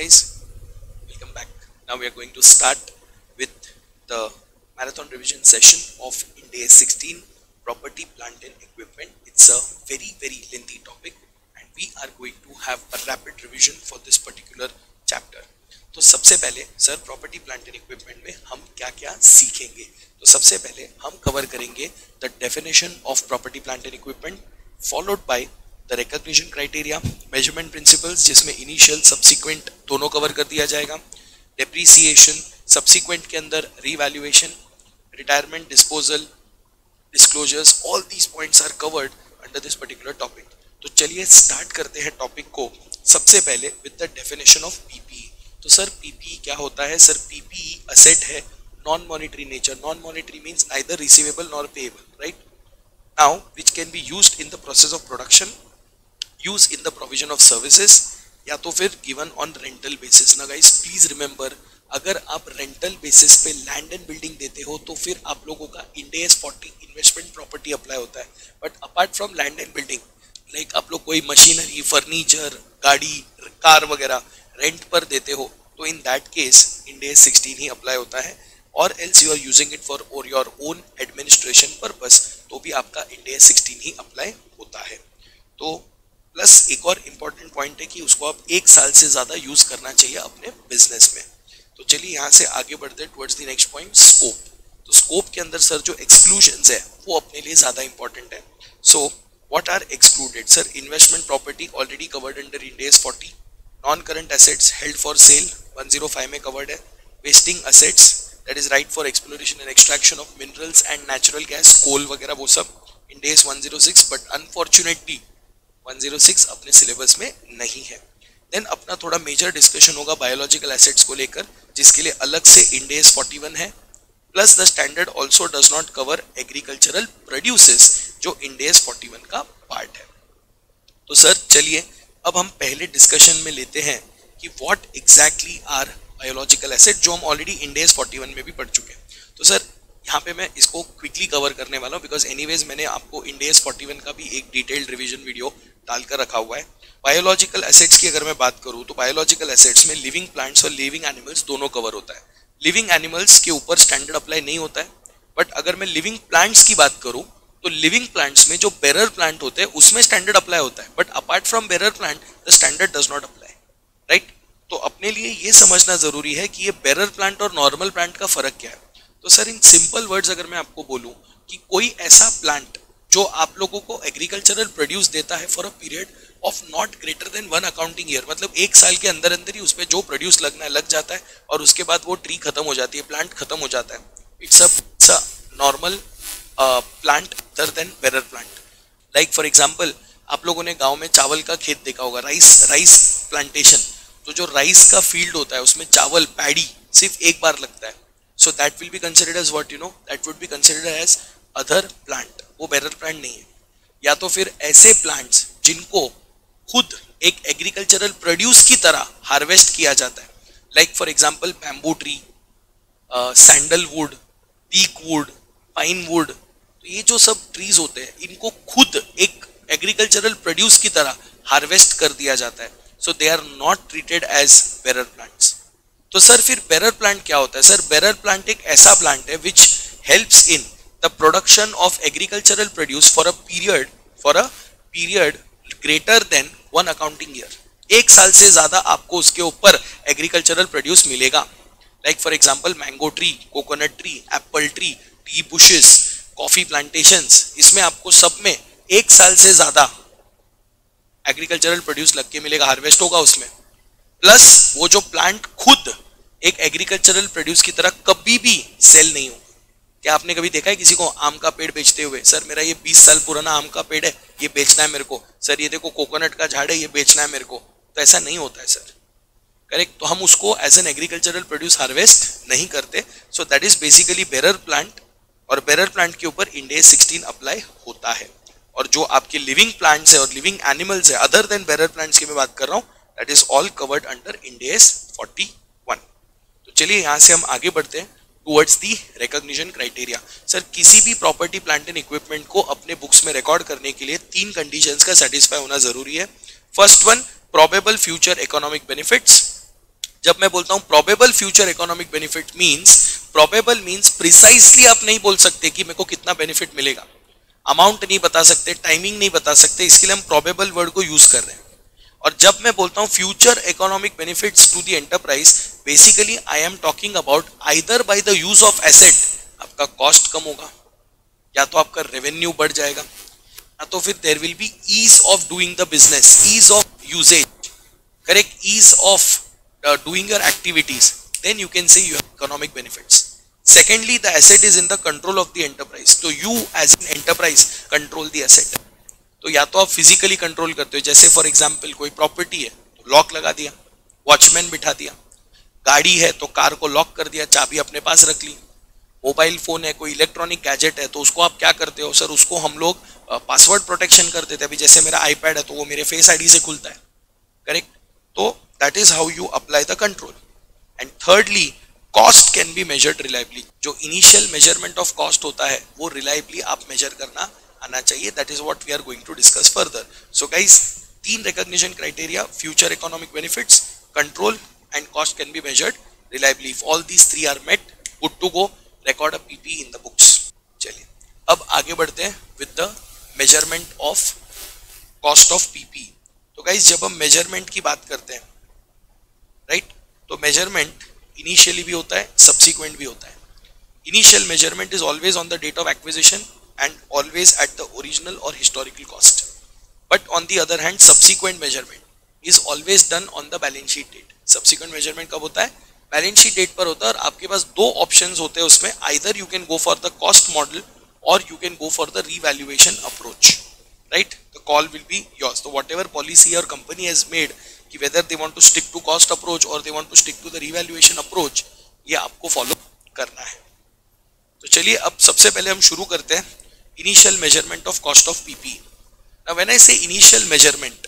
guys, welcome back. Now we are going to start with the marathon revision session of Ind AS 16 property, plant and equipment. It's a very lengthy topic and we are going to have a rapid revision for this particular chapter. तो सबसे पहले sir property plant and equipment में हम क्या क्या सीखेंगे। तो सबसे पहले हम कवर करेंगे the definition of property plant and equipment followed by the recognition criteria, measurement principles जिसमें इनिशियल सब्सिक्वेंट दोनों कवर कर दिया जाएगा, डेप्रीसिएशन, सब्सिक्वेंट के अंदर revaluation, retirement, disposal, disclosures, all these points are covered under this particular topic. तो चलिए start करते हैं टॉपिक को सबसे पहले with the definition of PPE. तो सर पीपीई क्या होता है? सर पीपीई असेट है non monetary nature. Non monetary means neither receivable nor payable, right? Now which can be used in the process of production, use in the provision of services, या तो फिर given on rental basis. ना guys please remember, अगर आप rental basis पे land and building देते हो तो फिर आप लोगों का Ind AS 40 investment property apply होता है। But apart from land and building, like आप लोग कोई मशीनरी, फर्नीचर, गाड़ी, कार वगैरह रेंट पर देते हो तो in that case Ind AS 16 ही अप्लाई होता है, और else you are using it for your own administration purpose तो भी आपका इंड AS 16 ही अप्लाई होता है। तो प्लस एक और इम्पॉर्टेंट पॉइंट है कि उसको आप 1 साल से ज्यादा यूज करना चाहिए अपने बिजनेस में। तो चलिए यहाँ से आगे बढ़ते हैं towards the next point, scope. तो स्कोप के अंदर सर जो एक्सक्लूजन्स है वो अपने लिए ज्यादा इंपॉर्टेंट है। So what are excluded? Sir investment property already covered under Ind AS 40, non current assets held for sale 105 में कवर्ड है, wasting assets that is right for exploration and extraction of minerals and natural gas, coal वगैरह वो सब end AS 106, but unfortunately 106 अपने syllabus में नहीं है। Then अपना थोड़ा मेजर डिस्कशन होगा बायोलॉजिकल एसेट्स को लेकर, जिसके लिए अलग से इंड AS 41 है, plus the standard also does not cover agricultural produces जो इंड AS 41 का पार्ट है। तो सर चलिए अब हम पहले डिस्कशन में लेते हैं कि what exactly are biological asset, जो हम ऑलरेडी इंड AS 41 में भी पढ़ चुके हैं। तो सर यहाँ पे मैं इसको क्विकली कवर करने वाला हूँ बिकॉज एनीवेज मैंने आपको इंड AS 41 का भी एक डिटेल्ड रिवीजन वीडियो डालकर रखा हुआ है। बायोलॉजिकल एसेट्स की अगर मैं बात करूँ तो बायोलॉजिकल एसेट्स में लिविंग प्लांट्स और लिविंग एनिमल्स दोनों कवर होता है। लिविंग एनिमल्स के ऊपर स्टैंडर्ड अप्लाई नहीं होता है, बट अगर मैं लिविंग प्लांट्स की बात करूँ तो लिविंग प्लांट्स में जो बेरर प्लांट होते हैं उसमें स्टैंडर्ड अप्लाई होता है, but apart from bearer plant the standard does not apply, right? तो अपने लिए ये समझना जरूरी है कि ये बेरर प्लांट और नॉर्मल प्लांट का फर्क क्या है। तो सर इन सिंपल वर्ड्स अगर मैं आपको बोलूं कि कोई ऐसा प्लांट जो आप लोगों को एग्रीकल्चरल प्रोड्यूस देता है for a period of not greater than 1 accounting year, मतलब 1 साल के अंदर अंदर ही उस पर जो प्रोड्यूस लगना है लग जाता है और उसके बाद वो ट्री खत्म हो जाती है, प्लांट खत्म हो जाता है। It's a normal plant other than bearer plant. Like for example आप लोगों ने गाँव में चावल का खेत देखा होगा, राइस प्लांटेशन। तो जो राइस का फील्ड होता है उसमें चावल, पैडी सिर्फ एक बार लगता है। So that will be considered as what, you know, that would be considered as other plant, वो bearer plant नहीं है। या तो फिर ऐसे plants जिनको खुद एक agricultural produce की तरह harvest किया जाता है, like for example bamboo tree, sandalwood, teak wood, pine wood। तो ये जो सब trees होते हैं इनको खुद एक agricultural produce की तरह harvest कर दिया जाता है, so they are not treated as bearer plants। तो सर फिर बेरर प्लांट क्या होता है? सर बेरर प्लांट एक ऐसा प्लांट है which helps in the production of agricultural produce for a period greater than 1 accounting year. 1 साल से ज्यादा आपको उसके ऊपर एग्रीकल्चरल प्रोड्यूस मिलेगा। Like for example mango tree, coconut tree, Apple tree, T bushes, coffee plantations, इसमें आपको सब में 1 साल से ज्यादा एग्रीकल्चरल प्रोड्यूस लग के मिलेगा, हार्वेस्ट होगा उसमें। प्लस वो जो प्लांट खुद एक एग्रीकल्चरल प्रोड्यूस की तरह कभी भी सेल नहीं होगा। क्या आपने कभी देखा है किसी को आम का पेड़ बेचते हुए? सर मेरा ये 20 साल पुराना आम का पेड़ है, ये बेचना है मेरे को। सर ये देखो कोकोनट का झाड़ है, ये बेचना है मेरे को। तो ऐसा नहीं होता है सर, करेक्ट? तो हम उसको as an agricultural produce harvest नहीं करते। So that is basically bearer plant, और बेरर प्लांट के ऊपर इंड AS 16 अप्लाई होता है। और जो आपके लिविंग प्लांट्स है और लिविंग एनिमल्स है अदर देन बेरर प्लांट्स की मैं बात कर रहा हूँ, that is all covered under Ind AS 41। तो चलिए यहाँ से हम आगे बढ़ते हैं टुवर्ड्स दी रिकॉग्निशन क्राइटेरिया। सर किसी भी प्रॉपर्टी प्लांट एंड इक्विपमेंट को अपने बुक्स में रिकॉर्ड करने के लिए 3 कंडीशंस का सेटिस्फाई होना जरूरी है। First one, probable future economic benefits. जब मैं बोलता हूं probable future economic benefit means, probable means precisely आप नहीं बोल सकते कि मेरे को कितना बेनिफिट मिलेगा, अमाउंट नहीं बता सकते, टाइमिंग नहीं बता सकते, इसके लिए हम प्रोबेबल वर्ड को यूज कर रहे हैं। और जब मैं बोलता हूं future economic benefits to the enterprise, basically I am talking about either by the use of asset, आपका कॉस्ट कम होगा, या तो आपका रेवेन्यू बढ़ जाएगा, या तो फिर there will be ease of doing the business, ease of usage, correct, ease of doing your activities, then you can say you have economic benefits. Secondly, the asset is in the control of the enterprise, so you as an enterprise control the asset. तो या तो आप physically control करते हो, जैसे for example कोई property है तो लॉक लगा दिया, वॉचमैन बिठा दिया, गाड़ी है तो कार को लॉक कर दिया, चाबी अपने पास रख ली, मोबाइल फोन है, कोई इलेक्ट्रॉनिक गैजेट है तो उसको आप क्या करते हो, सर उसको हम लोग पासवर्ड प्रोटेक्शन कर देते हैं। अभी जैसे मेरा आईपैड है तो वो मेरे फेस आईडी से खुलता है, करेक्ट, तो that is how you apply the control. And thirdly, cost can be measured reliably. जो initial measurement of cost होता है वो reliably आप measure करना आना चाहिए, that is what we are going to discuss further. So guys, तीन recognition criteria, future economic benefits, control and cost can be measured reliably. If all these three are met, good to go, record a PP in the books. चलिए अब आगे बढ़ते हैं with the measurement of cost of PP. तो guys जब हम measurement की बात करते हैं, राइट, तो मेजरमेंट इनिशियली भी होता है, सब्सिक्वेंट भी होता है। Initial measurement is always on the date of acquisition and always at the original और historical cost, but on the other hand subsequent measurement is always done on the balance sheet date. Subsequent measurement कब होता है, balance sheet date पर होता है, और आपके पास दो ऑप्शंस होते हैं उसमें, either you can go for the cost model और you can go for the revaluation approach, right, the call will be yours. तो व्हाटएवर पॉलिसी और कंपनी हैज मेड कि whether they want to stick to cost approach or they want to stick to the revaluation approach, ये आपको follow करना है। तो चलिए अब सबसे पहले हम शुरू करते हैं initial measurement of cost of PP. Now when I से इनिशियल मेजरमेंट,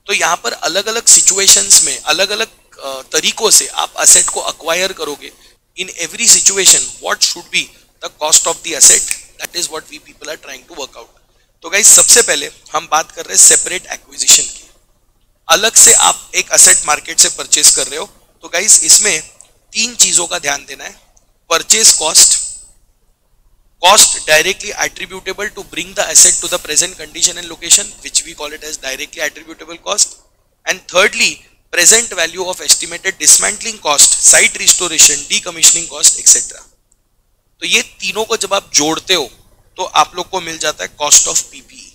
तो यहाँ पर अलग अलग सिचुएशंस में अलग अलग तरीकों से आप असेट को अक्वायर करोगे। In every situation what should be the cost of the asset, that is what we people are trying to work out. तो गाइस सबसे पहले हम बात कर रहे हैं सेपरेट एक्विजिशन की। अलग से आप एक असेट मार्केट से परचेस कर रहे हो, तो गाइस इसमें तीन चीजों का ध्यान देना है। Purchase cost, cost directly attributable to bring the asset to the present condition and location, which we call it as directly attributable cost, and thirdly present value of estimated dismantling cost, site restoration, decommissioning cost etcetera. तो ये तीनों को जब आप जोड़ते हो तो आप लोग को मिल जाता है कॉस्ट ऑफ पीपी,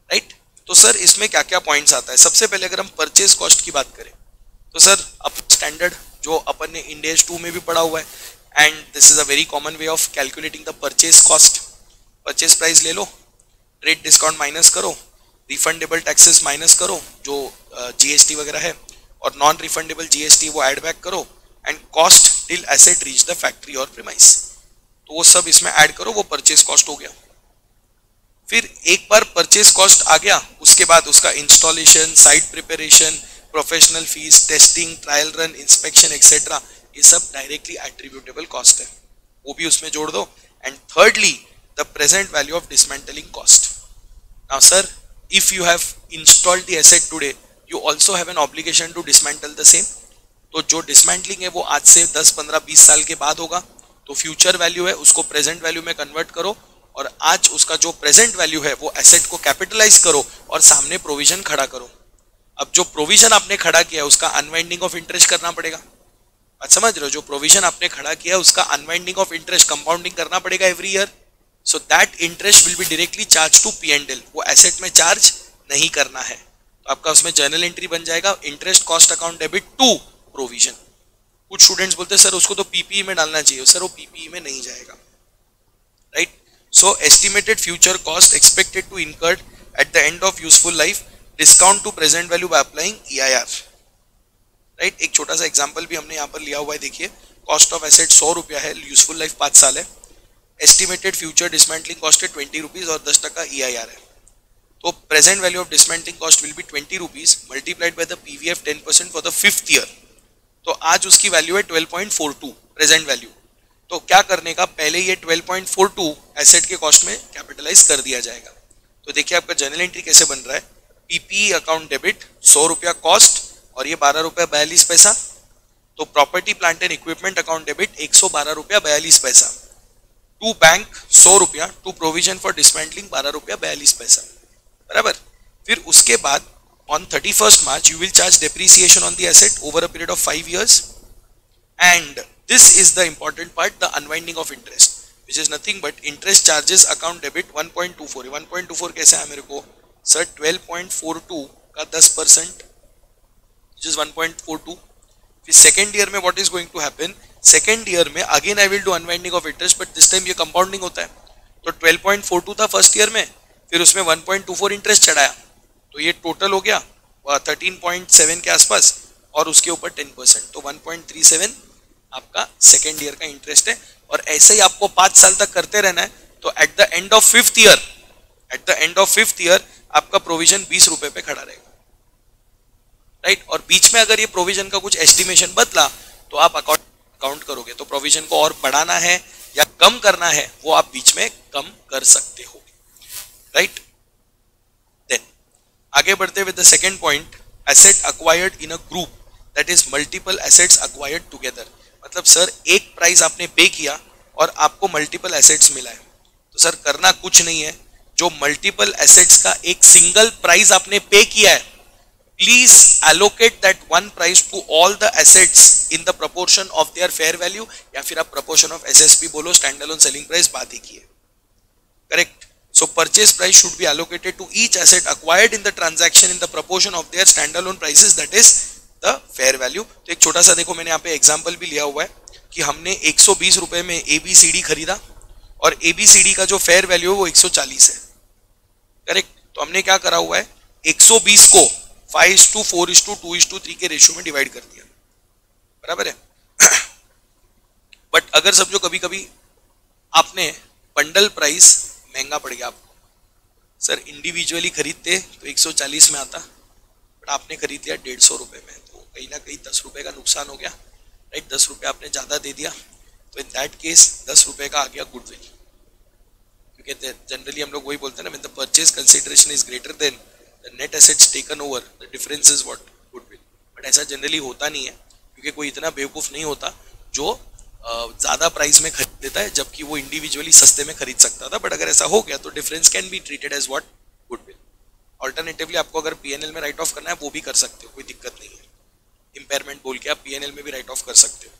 राइट। तो सर इसमें क्या क्या पॉइंट्स आता है, सबसे पहले अगर हम परचेज कॉस्ट की बात करें तो सर अब स्टैंडर्ड जो अपन ने इंड AS 2 में भी पढ़ा हुआ है, and this is a very common way of calculating the purchase cost. Purchase price ले लो, ट्रेड डिस्काउंट माइनस करो, रिफंडेबल टैक्सेस माइनस करो जो GST वगैरह है, और नॉन रिफंडेबल GST वो ऐड बैक करो, and cost till asset reach the factory और प्रीमाइस, तो वो सब इसमें ऐड करो, वो परचेज कॉस्ट हो गया। फिर एक बार परचेज कॉस्ट आ गया, उसके बाद उसका installation, site preparation, professional fees, testing, trial run, inspection etcetera, ये सब डायरेक्टली एट्रीब्यूटेबल कॉस्ट है, वो भी उसमें जोड़ दो। And thirdly the present value of dismantling cost. Now sir if you have installed the asset today, you also have an obligation to dismantle the same. तो जो डिसमेंटलिंग है वो आज से 10, 15, 20 साल के बाद होगा, तो फ्यूचर वैल्यू है उसको प्रेजेंट वैल्यू में कन्वर्ट करो, और आज उसका जो प्रेजेंट वैल्यू है वो एसेट को कैपिटलाइज करो और सामने प्रोविजन खड़ा करो। अब जो प्रोविजन आपने खड़ा किया उसका अनवाइंडिंग ऑफ इंटरेस्ट करना पड़ेगा, बात समझ रहे हो, जो प्रोविजन आपने खड़ा किया उसका अनवाइंडिंग ऑफ इंटरेस्ट, कंपाउंडिंग करना पड़ेगा every year, so that interest will be directly charge to P&L, वो एसेट में चार्ज नहीं करना है। तो आपका उसमें जर्नल एंट्री बन जाएगा interest cost account debit to provision. कुछ स्टूडेंट्स बोलते हैं सर उसको तो PPE में डालना चाहिए, सर वो PPE में नहीं जाएगा, right. So estimated future cost expected to incurred at the end of useful life, discount to present value by applying EIR, right। एक छोटा सा एग्जांपल भी हमने यहाँ पर लिया हुआ है, देखिए कॉस्ट ऑफ एसेट 100 रुपया है, यूजफुल लाइफ 5 साल है, एस्टिमेटेड फ्यूचर डिसमेंटलिंग कॉस्ट है 20 रुपीज और 10% EIR है, तो present value of dismantling cost will be 20 rupees multiplied by the PVF 10% for the 5th year, तो आज उसकी वैल्यू है 12.42 प्रेजेंट वैल्यू। तो क्या करने का, पहले ये 12.42 एसेट के कॉस्ट में कैपिटलाइज कर दिया जाएगा। तो देखिए आपका जर्नल एंट्री कैसे बन रहा है, PPE अकाउंट डेबिट 100 रुपया कॉस्ट, और ये 12 रुपया 42 पैसा तो property plant and equipment account debit 112 रुपया 42 पैसा, टू बैंक 100 रुपया, टू प्रोविजन फॉर डिसमेंटलिंग 12 रुपया 42 पैसा, बराबर। फिर उसके बाद on 31st March you will charge depreciation on the asset over a period of 5 years, and this is the important part, the unwinding of interest, which is nothing but interest charges account debit 1.24. 1.24 कैसे है मेरे को sir, 12.42 का 10%, which is 1.42. फिर second year में what is going to happen, second year में again I will do unwinding of interest, but this time ये compounding होता है। तो 12.42 था फर्स्ट ईयर में, फिर उसमें 1.24 इंटरेस्ट चढ़ाया, तो ये टोटल हो गया 13.7 के आसपास, और उसके ऊपर 10%, तो 1.37 आपका सेकेंड ईयर का इंटरेस्ट है। और ऐसे ही आपको 5 साल तक करते रहना है, तो eight the end of fifth year आपका प्रोविजन 20 रुपए पे खड़ा रहेगा, राइट। और बीच में अगर ये प्रोविजन का कुछ एस्टिमेशन बदला तो आप अकाउंट करोगे, तो प्रोविजन को और बढ़ाना है या कम करना है वो आप बीच में कम कर सकते हो, राइट। देन आगे बढ़ते हुए the second point, asset acquired in a group, that is multiple assets acquired together. मतलब सर एक प्राइस आपने पे किया और आपको मल्टीपल एसेट्स मिला है, तो सर करना कुछ नहीं है, जो मल्टीपल एसेट्स का एक सिंगल प्राइस आपने पे किया है, please allocate that one price to all the assets in the proportion of their fair value, या फिर आप proportion of SSP बोलो, standalone selling price, बात ही की है, correct। So purchase price should be allocated to each asset acquired in the transaction in the proportion of their standalone prices, that is the fair value। तो एक छोटा सा देखो, मैंने यहाँ पे एग्जाम्पल भी लिया हुआ है कि हमने 120 रुपए में ABCD खरीदा और ABCD का जो फेयर वैल्यू है वो 140 है, करेक्ट। तो हमने क्या करा हुआ है, 120 को 5:4:2:3 के रेशियो में डिवाइड कर दिया, बराबर है। बट अगर समझो कभी कभी आपने बंडल प्राइस महंगा पड़ गया आपको, सर इंडिविजुअली खरीदते तो 140 में आता, बट आपने खरीद लिया 150 रुपए में, तो कहीं ना कहीं 10 रुपए का नुकसान हो गया, राइट। 10 रुपए आपने ज्यादा दे दिया, तो इन दैट केस 10 रुपए का आ गया गुडविल, क्योंकि जनरली हम लोग वही बोलते हैं ना, when the purchase consideration is greater than the net assets taken over, the difference is what goodwill। But ऐसा जनरली होता नहीं है, क्योंकि कोई इतना बेवकूफ नहीं होता जो ज्यादा प्राइस में खरीद लेता है जबकि वो इंडिविजुअली सस्ते में खरीद सकता था। बट अगर ऐसा हो गया तो difference can be treated as what, goodwill. Alternatively आपको अगर पीएनएल में राइट ऑफ करना है वो भी कर सकते हो, कोई दिक्कत नहीं है, इंपेयरमेंट बोल के आप पीएनएल में भी राइट ऑफ कर सकते हो।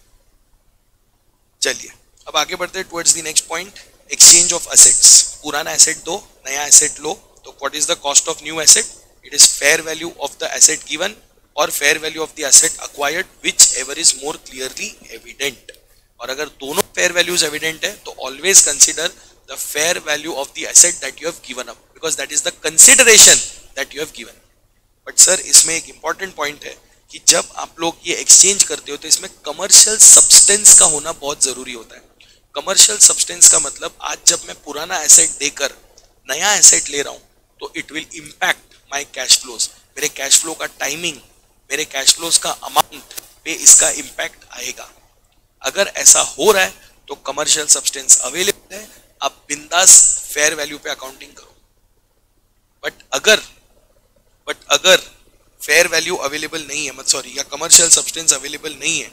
चलिए अब आगे बढ़ते हैं towards the next point, exchange of assets. पुराना एसेट दो, नया एसेट लो, तो what is the cost of new asset? It is fair value of the asset given or fair value of the asset acquired, whichever is more clearly evident। और अगर दोनों fair values evident है तो always consider the fair value of the asset that you have given up, because that is the consideration that you have given। but sir इसमें एक important point है कि जब आप लोग ये exchange करते हो तो इसमें commercial substance का होना बहुत जरूरी होता है। commercial substance का मतलब आज जब मैं पुराना asset देकर नया asset ले रहा हूँ तो it will impact my cash flows, मेरे कैश फ्लो का टाइमिंग, मेरे कैश फ्लोज का अमाउंट पे इसका इम्पैक्ट आएगा। अगर ऐसा हो रहा है तो कमर्शियल सब्सटेंस अवेलेबल है, आप बिंदास फेयर वैल्यू पे अकाउंटिंग करो। बट अगर फेयर वैल्यू अवेलेबल नहीं है, सॉरी, या कमर्शियल सब्सटेंस अवेलेबल नहीं है,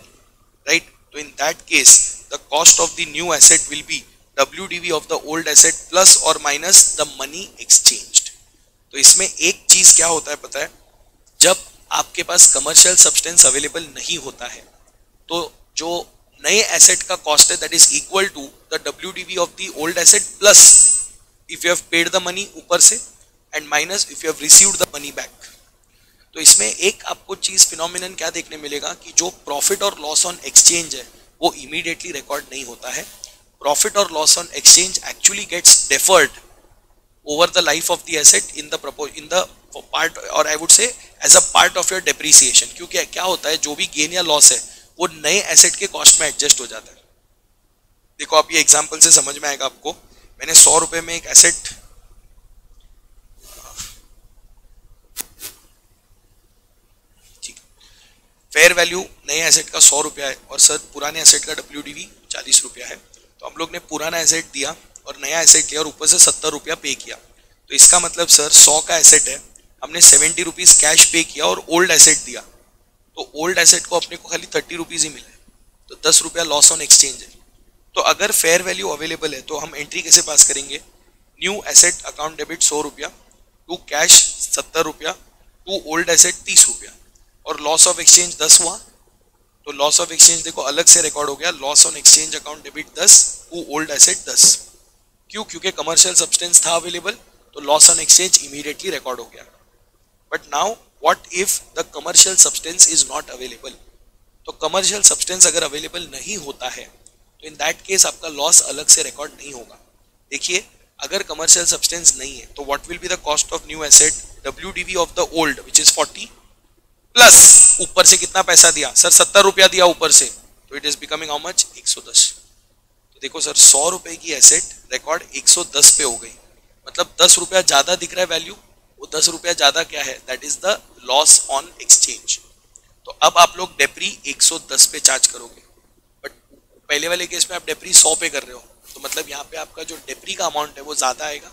राइट, तो in that case the cost of the new asset will be WDV of the old asset plus or minus the money exchanged। तो इसमें एक चीज क्या होता है पता है, जब आपके पास कमर्शियल सब्सटेंस अवेलेबल नहीं होता है तो जो नए एसेट का कॉस्ट है that is equal to the WDV of the old asset plus if you have paid the money ऊपर से and minus if you have received the money back. तो इसमें एक आपको चीज फिनोमिनन क्या देखने मिलेगा कि जो प्रॉफिट और लॉस ऑन एक्सचेंज है वो इमीडिएटली रिकॉर्ड नहीं होता है। Profit or loss on exchange actually gets deferred over the life of the asset in the part, or I would say as a part of your depreciation। क्योंकि क्या होता है, जो भी गेन या लॉस है वो नए एसेट के कॉस्ट में एडजस्ट हो जाता है। देखो आप ये एग्जांपल से समझ में आएगा आपको। मैंने 100 रुपए में एक एसेट, ठीक, फेयर वैल्यू नए एसेट का 100 रुपया है और सर पुराने एसेट का WDV 40 रुपया है, तो हम लोग ने पुराना एसेट दिया और नया एसेट लिया और ऊपर से 70 रुपया पे किया। तो इसका मतलब सर 100 का एसेट है, हमने 70 रुपीज कैश पे किया और ओल्ड एसेट दिया, तो ओल्ड एसेट को अपने को खाली 30 रुपीज ही मिला है, तो 10 रुपया लॉस ऑन एक्सचेंज है। तो अगर फेयर वैल्यू अवेलेबल है तो हम एंट्री कैसे पास करेंगे? न्यू एसेट अकाउंट डेबिट 100 रुपया, टू कैश 70 रुपया, टू ओल्ड एसेट 30 रुपया, और लॉस ऑफ एक्सचेंज 10 हुआ, तो लॉस ऑफ एक्सचेंज देखो अलग से रिकॉर्ड हो गया, loss on exchange account debit 10, to old asset 10। क्यों? क्योंकि कमर्शियल सब्सटेंस था अवेलेबल, तो loss on exchange immediately record हो गया। But now what if the commercial substance is not available? तो कमर्शियल सब्सटेंस अगर अवेलेबल नहीं होता है तो इन दैट केस आपका लॉस अलग से रिकॉर्ड नहीं होगा। देखिए, अगर कमर्शियल सब्सटेंस नहीं है तो what will be the cost of new asset? WDV of the old which is 40 plus ऊपर से कितना पैसा दिया सर? 70 रुपया दिया ऊपर से, तो it is becoming how much? 110। तो देखो सर, 100 रुपए की एसेट रिकॉर्ड 110 पे हो गई, मतलब 10 रुपया ज्यादा दिख रहा है वैल्यू। वो 10 रुपया ज्यादा क्या है? That is the loss on exchange. तो अब आप लोग डेप्री 110 पे चार्ज करोगे, बट पहले वाले केस में आप डेप्री 100 पे कर रहे हो, तो मतलब यहाँ पे आपका जो डेप्री का अमाउंट है वो ज्यादा आएगा।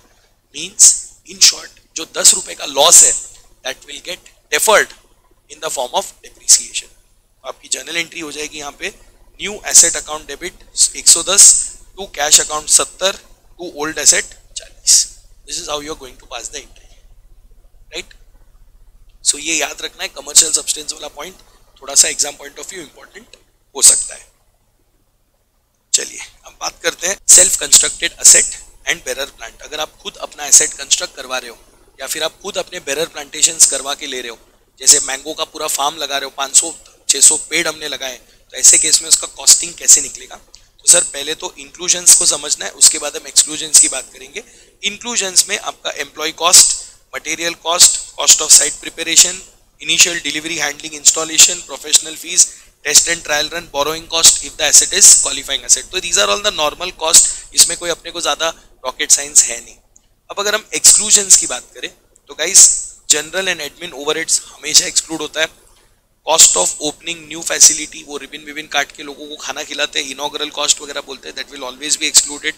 मींस इन शॉर्ट जो 10 रुपए का लॉस है that will get deferred in the form of depreciation. आपकी जर्नल एंट्री हो जाएगी यहाँ पे, new asset account debit 110, to cash account 70, to old asset 40। This is how you are going to pass the entry, right? So ये याद रखना है, commercial substance वाला पॉइंट थोड़ा सा exam point of view important हो सकता है। चलिए अब बात करते हैं self constructed asset and bearer plant. अगर आप खुद अपना एसेट कंस्ट्रक्ट करवा रहे हो या फिर आप खुद अपने बेरर प्लांटेशंस करवा के ले रहे हो, जैसे मैंगो का पूरा फार्म लगा रहे हो, 500-600 पेड़ हमने लगाए, तो ऐसे केस में उसका कॉस्टिंग कैसे निकलेगा? तो सर पहले तो इंक्लूजन्स को समझना है, उसके बाद हम एक्सक्लूजन्स की बात करेंगे। इंक्लूजन्स में आपका employ cost, material cost, cost of site preparation, initial delivery, handling, installation, professional fees, test and trial run, borrowing cost if the asset is qualifying asset. तो these are all the normal cost, इसमें कोई अपने को ज्यादा rocket science है नहीं। अब अगर हम एक्सक्लूजन्स की बात करें तो guys general and admin overheads हमेशा एक्सक्लूड होता है। Cost of opening new facility, वो रिबिन विबिन काट के लोगों को खाना खिलाते हैं, इनॉग्रल कॉस्ट वगैरह बोलते हैं, that will always be excluded.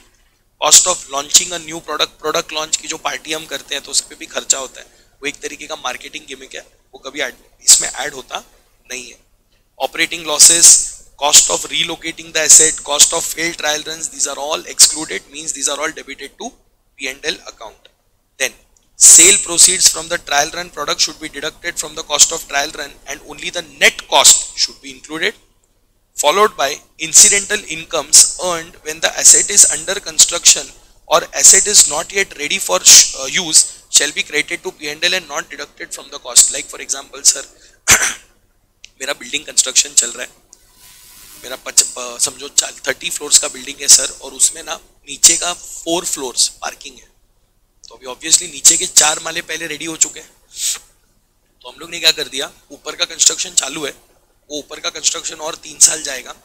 Cost of launching a new product launch की जो पार्टी हम करते हैं तो उस पर भी खर्चा होता है, वो एक तरीके का मार्केटिंग गिमिक है, वो कभी इसमें ऐड होता नहीं है। Operating losses, cost of relocating the asset, cost of failed trial runs, these are all excluded, means these are all debited to P&L account. Then sale proceeds from the trial run product should be deducted from the cost of trial run and only the net cost should be included, followed by incidental incomes earned when the asset is under construction or asset is not yet ready for use shall be credited to P&L and not deducted from the cost. Like for example sir मेरा building construction चल रहा है, मेरा समझो 30 floors का building है sir, और उसमें ना नीचे का 4 फ्लोर्स पार्किंग है, तो अभी ऑब्वियसली नीचे के 4 माले पहले रेडी हो चुके हैं, तो हम लोग ने क्या कर दिया, ऊपर का कंस्ट्रक्शन चालू है, वो ऊपर का कंस्ट्रक्शन और 3 साल जाएगा,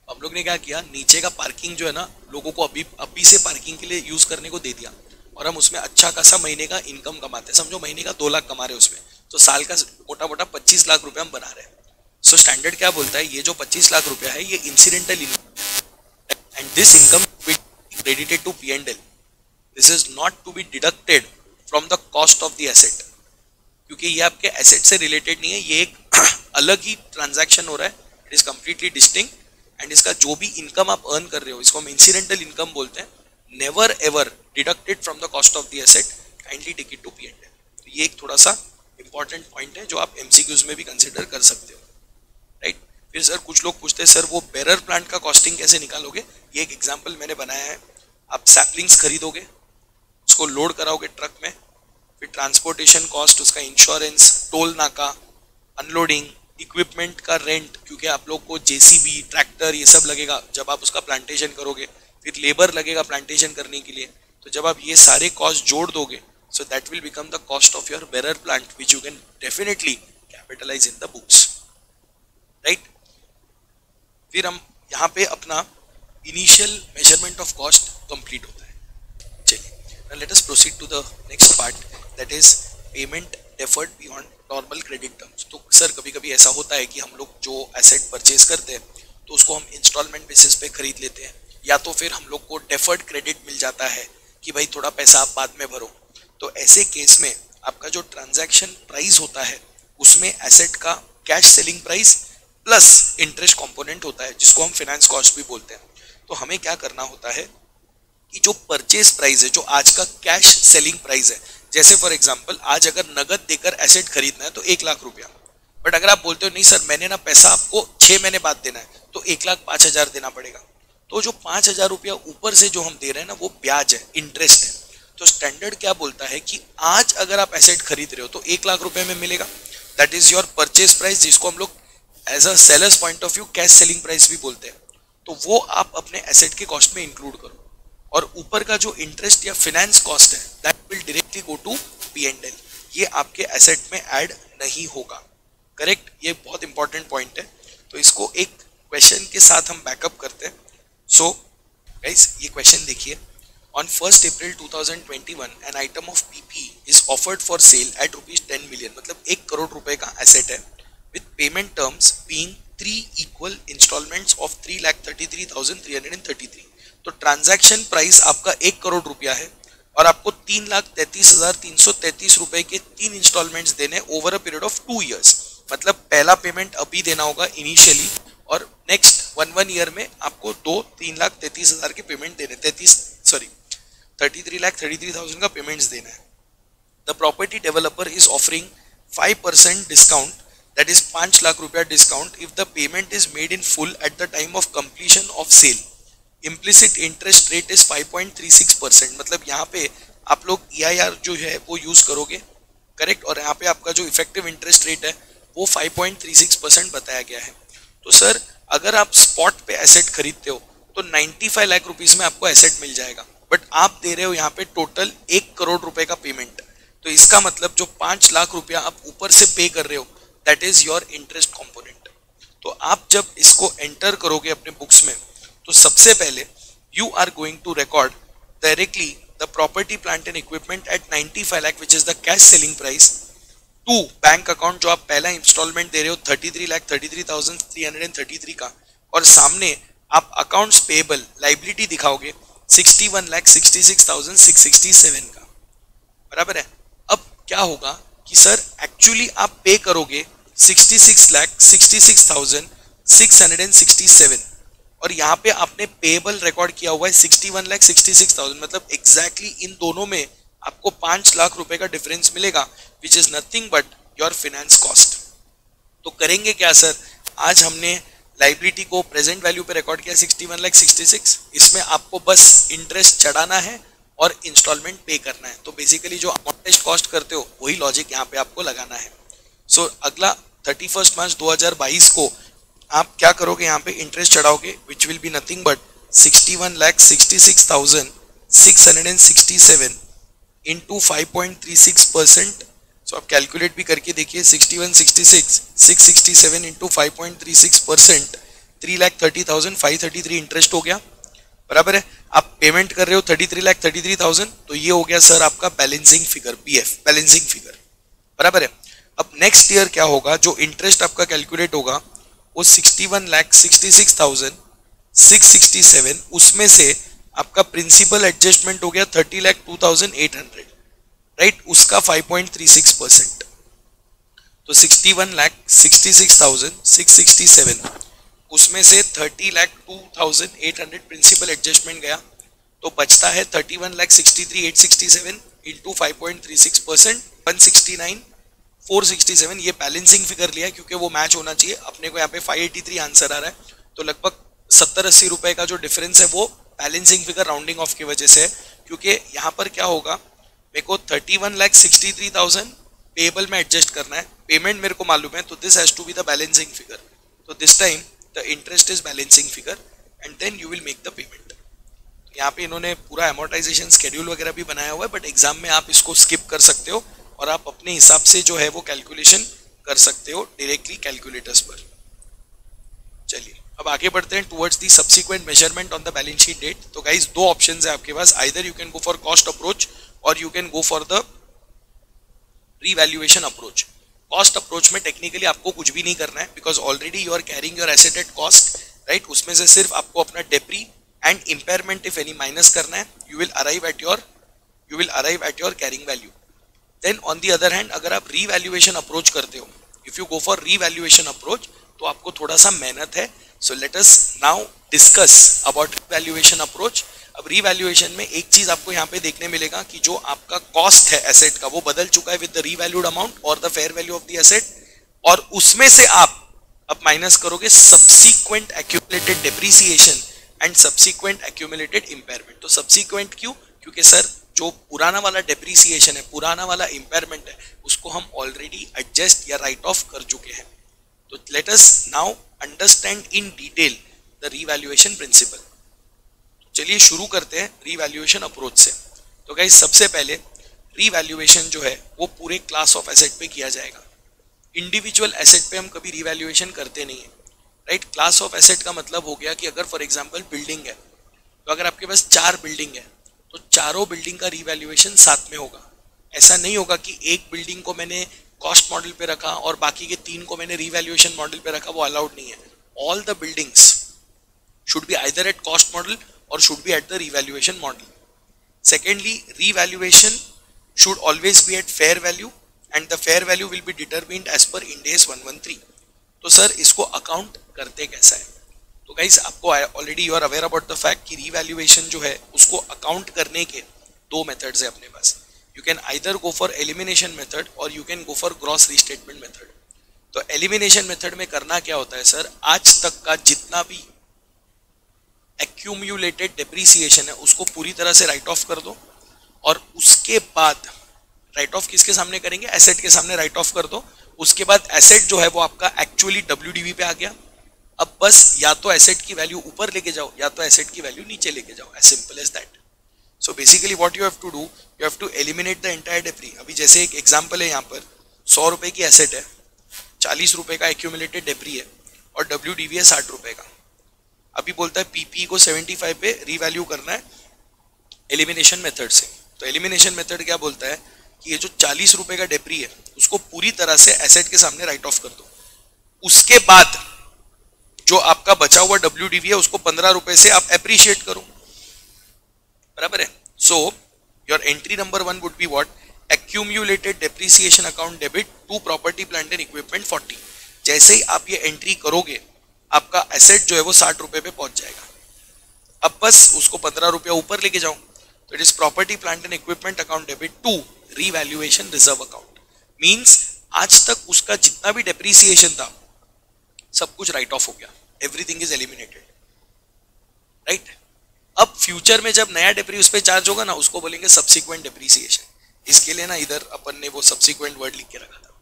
हम लोग ने क्या किया, नीचे का पार्किंग जो है ना लोगों को अभी से पार्किंग के लिए यूज करने को दे दिया, और हम उसमें अच्छा खासा महीने का इनकम कमाते हैं, समझो महीने का 2 लाख कमा रहे हैं उसमें, तो साल का मोटा मोटा 25 लाख रुपए हम बना रहे हैं। सो स्टैंडर्ड क्या बोलता है, ये जो 25 लाख रुपया है ये incidental income and this income be credited to P&L, this is not to be deducted from the cost of the asset, क्योंकि ये आपके एसेट से रिलेटेड नहीं है, ये एक अलग ही ट्रांजैक्शन हो रहा है, it is completely distinct, and इसका जो भी इनकम आप अर्न कर रहे हो इसको हम इंसिडेंटल इनकम बोलते हैं, never ever deducted from the cost of the asset, kindly take it to P&L। तो ये एक थोड़ा सा इंपॉर्टेंट पॉइंट है जो आप MCQs में भी कंसिडर कर सकते हो, राइट? फिर सर कुछ लोग पूछते हैं सर वो बेरर प्लांट का कॉस्टिंग कैसे निकालोगे? ये एक एग्जांपल मैंने बनाया है, आप सैपलिंग्स खरीदोगे, उसको लोड कराओगे ट्रक में, फिर ट्रांसपोर्टेशन कॉस्ट, उसका इंश्योरेंस, टोल नाका, अनलोडिंग, इक्विपमेंट का रेंट, क्योंकि आप लोग को JCB, ट्रैक्टर ये सब लगेगा जब आप उसका प्लांटेशन करोगे, फिर लेबर लगेगा प्लांटेशन करने के लिए, तो जब आप ये सारे कॉस्ट जोड़ दोगे so that will become the cost of your bearer plant which you can definitely capitalise in the books, right? फिर हम यहाँ पे अपना initial measurement of cost complete होता है। चलिए let us proceed to the next part, that is payment deferred beyond normal credit terms. तो sir कभी कभी ऐसा होता है कि हम लोग जो एसेट परचेज करते हैं तो उसको हम इंस्टॉलमेंट बेसिस पे खरीद लेते हैं, या तो फिर हम लोग को डेफर्ड क्रेडिट मिल जाता है कि भाई थोड़ा पैसा आप बाद में भरो, तो ऐसे केस में आपका जो ट्रांजैक्शन प्राइस होता है उसमें एसेट का cash selling price plus interest component होता है, जिसको हम फाइनेंस कॉस्ट भी बोलते हैं। तो हमें क्या करना होता है कि जो परचेज प्राइस है, जो आज का कैश सेलिंग प्राइस है, जैसे फॉर एग्जांपल आज अगर नगद देकर एसेट खरीदना है तो 1 लाख रुपया, बट अगर आप बोलते हो नहीं सर मैंने ना पैसा आपको 6 महीने बाद देना है तो 1,05,000 देना पड़ेगा, तो जो 5,000 रुपया ऊपर से जो हम दे रहे हैं ना वो ब्याज है, इंटरेस्ट है। तो स्टैंडर्ड क्या बोलता है कि आज अगर आप एसेट खरीद रहे हो तो 1 लाख रुपए में मिलेगा, that is your purchase price, जिसको हम लोग as a sellers point of view cash selling price भी बोलते हैं। तो वो आप अपने एसेट के कॉस्ट में इंक्लूड करो, और ऊपर का जो इंटरेस्ट या फाइनेंस कॉस्ट है that will directly go to P&L, ये आपके एसेट में ऐड नहीं होगा। करेक्ट, ये बहुत इंपॉर्टेंट पॉइंट है। तो इसको एक क्वेश्चन के साथ हम बैकअप करते हैं। सो गाइस ये क्वेश्चन देखिए, on 1st April 2021 an item of PP is offered for sale at ₹10 million, मतलब 1 करोड़ रुपए का एसेट है, with payment terms being 3 equal instalments of 3,33,333। तो ट्रांजैक्शन प्राइस आपका 1 करोड़ रुपया है और आपको 3,33,333 रुपए के 3 इंस्टॉलमेंट्स देने over a period of 2 years. मतलब पहला पेमेंट अभी देना होगा इनिशियली, और नेक्स्ट 1 ईयर में आपको 3,33,000 के पेमेंट देने, 33,33,000 का पेमेंट्स देना है। The property developer is offering 5% discount, that is 5 lakh रुपया discount if the payment is made in full at the time of completion of sale. Implicit interest rate is 5.36%, मतलब यहाँ पे आप लोग EIR जो है वो यूज करोगे, करेक्ट, और यहाँ पे आपका जो इफेक्टिव इंटरेस्ट रेट है वो 5.36% बताया गया है। तो सर अगर आप स्पॉट पे एसेट खरीदते हो तो 95 लाख रुपीस में आपको एसेट मिल जाएगा, बट आप दे रहे हो यहाँ पे टोटल 1 करोड़ रुपए का पेमेंट। तो इसका मतलब जो 5 लाख रुपया आप ऊपर से पे कर रहे हो that is your interest component. तो आप जब इसको एंटर करोगे अपने बुक्स में तो सबसे पहले you are going to record directly the property plant and equipment at 95 lakh which is the cash selling price, to bank account जो आप पहला इंस्टॉलमेंट दे रहे हो 33,33,333 का, और सामने आप अकाउंट्स पेएबल लाइबिलिटी दिखाओगे 61,66,667 का, बराबर है। अब क्या होगा कि सर एक्चुअली आप पे करोगे 66,66,667 और यहाँ पे आपने पेएबल रिकॉर्ड किया हुआ है 61,66,000, मतलब एग्जैक्टली इन दोनों में आपको 5 लाख रुपए का डिफरेंस मिलेगा which is nothing but your finance cost. तो करेंगे क्या सर, आज हमने लाइबिलिटी को प्रेजेंट वैल्यू पे रिकॉर्ड किया 61,66,000, इसमें आपको बस इंटरेस्ट चढ़ाना है और इंस्टॉलमेंट पे करना है। तो बेसिकली जो अमॉर्टाइज कॉस्ट करते हो वही लॉजिक यहाँ पे आपको लगाना है। सो अगला 31 मार्च 2022 को आप क्या करोगे, यहाँ पे इंटरेस्ट चढ़ाओगे which will be nothing but 61,66,667 into 5.36%। So आप कैलकुलेट भी करके देखिए 61,66,667 इंटू 5.36%, 3,30,533 इंटरेस्ट हो गया, बराबर है। आप पेमेंट कर रहे हो 33,33,000, तो ये हो गया सर आपका balancing figure, BF balancing figure, बराबर है। अब नेक्स्ट ईयर क्या होगा, जो इंटरेस्ट आपका कैलकुलेट होगा वो 61,66,667, उसमें से आपका प्रिंसिपल एडजस्टमेंट हो गया 30,02,800, राइट, उसका 5.36%। तो 61,66,667 उसमें से 30,02,800 प्रिंसिपल एडजस्टमेंट गया, तो बचता है 31,63,867 इंटू 5.36%, 169,467। ये बैलेंसिंग फिगर लिया है क्योंकि वो मैच होना चाहिए। अपने को यहाँ पे 583 आंसर आ रहा है, तो लगभग 70-80 रुपए का जो डिफरेंस है वो बैलेंसिंग फिगर राउंडिंग ऑफ की वजह से है, क्योंकि यहाँ पर क्या होगा, मेरे को 31,63,000 पेएबल में एडजस्ट करना है, पेमेंट मेरे को मालूम है, तो this has to be the balancing figure. तो this time the interest is balancing figure and then you will make the payment. यहाँ पे इन्होंने पूरा अमोर्टाइजेशन शेड्यूल वगैरह भी बनाया हुआ है, बट एग्जाम में आप इसको स्किप कर सकते हो और आप अपने हिसाब से जो है वो कैलकुलेशन कर सकते हो डायरेक्टली कैलकुलेटर्स पर। चलिए अब आगे बढ़ते हैं towards the subsequent measurement on the balance sheet date. तो गाइस दो ऑप्शंस है आपके पास, either you can go for cost approach और you can go for the revaluation approach. Cost approach में टेक्निकली आपको कुछ भी नहीं करना है, because already you are carrying your asset at cost, right. उसमें से सिर्फ आपको अपना depre and impairment if any minus करना है, you will arrive at your carrying value. Then on the other hand अगर आप रीवैल्यूएशन अप्रोच करते हो if you go for revaluation approach तो आपको थोड़ा सा मेहनत है. So let us now discuss about revaluation approach. अब रीवैल्यूएशन में एक चीज आपको यहाँ पे देखने मिलेगा कि जो आपका कॉस्ट है एसेट का वो बदल चुका है विद द रीवैल्यूड अमाउंट और the fair value of the asset, और उसमें से आप अब माइनस करोगे subsequent accumulated depreciation and subsequent accumulated impairment. तो सब्सीक्वेंट क्यों? क्योंकि सर जो पुराना वाला डेप्रिसिएशन है, पुराना वाला इंपेयरमेंट है, उसको हम ऑलरेडी एडजस्ट या राइट ऑफ कर चुके हैं. तो let us now understand in detail the revaluation principle. चलिए शुरू करते हैं रीवैल्यूएशन अप्रोच से. तो गाइस सबसे पहले रीवैल्यूएशन जो है वो पूरे क्लास ऑफ एसेट पे किया जाएगा. इंडिविजुअल एसेट पे हम कभी रीवैल्यूएशन करते नहीं है, राइट. क्लास ऑफ एसेट का मतलब हो गया कि अगर फॉर एग्जांपल बिल्डिंग है, तो अगर आपके पास 4 बिल्डिंग है तो चारों बिल्डिंग का रीवैल्यूएशन साथ में होगा. ऐसा नहीं होगा कि एक बिल्डिंग को मैंने कॉस्ट मॉडल पे रखा और बाकी के 3 को मैंने रीवैल्यूएशन मॉडल पे रखा, वो अलाउड नहीं है. All the buildings should be either at cost model or should be at the revaluation model. Secondly, revaluation should always be at fair value and the fair value will be determined as per Ind AS 113. तो sir इसको account करते कैसा है? तो guys आपको already you are aware about the fact कि revaluation जो है उसको अकाउंट करने के 2 मेथड्स है अपने पास. You can either go for elimination method और you can go for gross restatement method. तो एलिमिनेशन मेथड में करना क्या होता है सर, आज तक का जितना भी एक्यूमुलेटेड डेप्रिसिएशन है उसको पूरी तरह से राइट ऑफ कर दो, और उसके बाद राइट ऑफ किसके सामने करेंगे? एसेट के सामने राइट ऑफ कर दो. उसके बाद एसेट जो है वो आपका एक्चुअली WDV पे आ गया. अब बस या तो एसेट की वैल्यू ऊपर लेके जाओ या तो एसेट की वैल्यू नीचे लेके जाओ, as simple as that. So basically what you have to do, you have to eliminate the entire depre. अभी जैसे एक एग्जांपल है, यहाँ पर 100 रुपए की एसेट है, 40 रुपए का एक्यूमुलेटेड डेप्री है और WDV है 60 रुपए का. अभी बोलता है पीपी को 75 पे रीवैल्यू करना है एलिमिनेशन मेथड से. तो एलिमिनेशन मेथड क्या बोलता है कि ये जो 40 रुपए का डेप्री है उसको पूरी तरह से एसेट के सामने राइट ऑफ कर दो. उसके बाद जो आपका बचा हुआ WDV है उसको 15 रुपए से आप एप्रिशिएट करो, बराबर है. So your entry number 1 would be what? Accumulated depreciation account debit to property plant and equipment 40. जैसे ही आप ये एंट्री करोगे आपका एसेट जो है वो 60 रुपए पे पहुंच जाएगा. अब बस उसको 15 रुपया ऊपर लेके जाओ. तो it is property plant and equipment account debit to revaluation reserve account. Means आज तक उसका जितना भी डेप्रिसिएशन था सब कुछ राइट ऑफ हो गया, एवरीथिंग इज एलिमिनेटेड, राइट. अब फ्यूचर में जब नया डेप्री उस पर चार्ज होगा ना, उसको बोलेंगे सब्सिक्वेंट डेप्रिसिएशन. इसके लिए ना इधर अपन ने वो सब्सिक्वेंट वर्ड लिख के रखा था,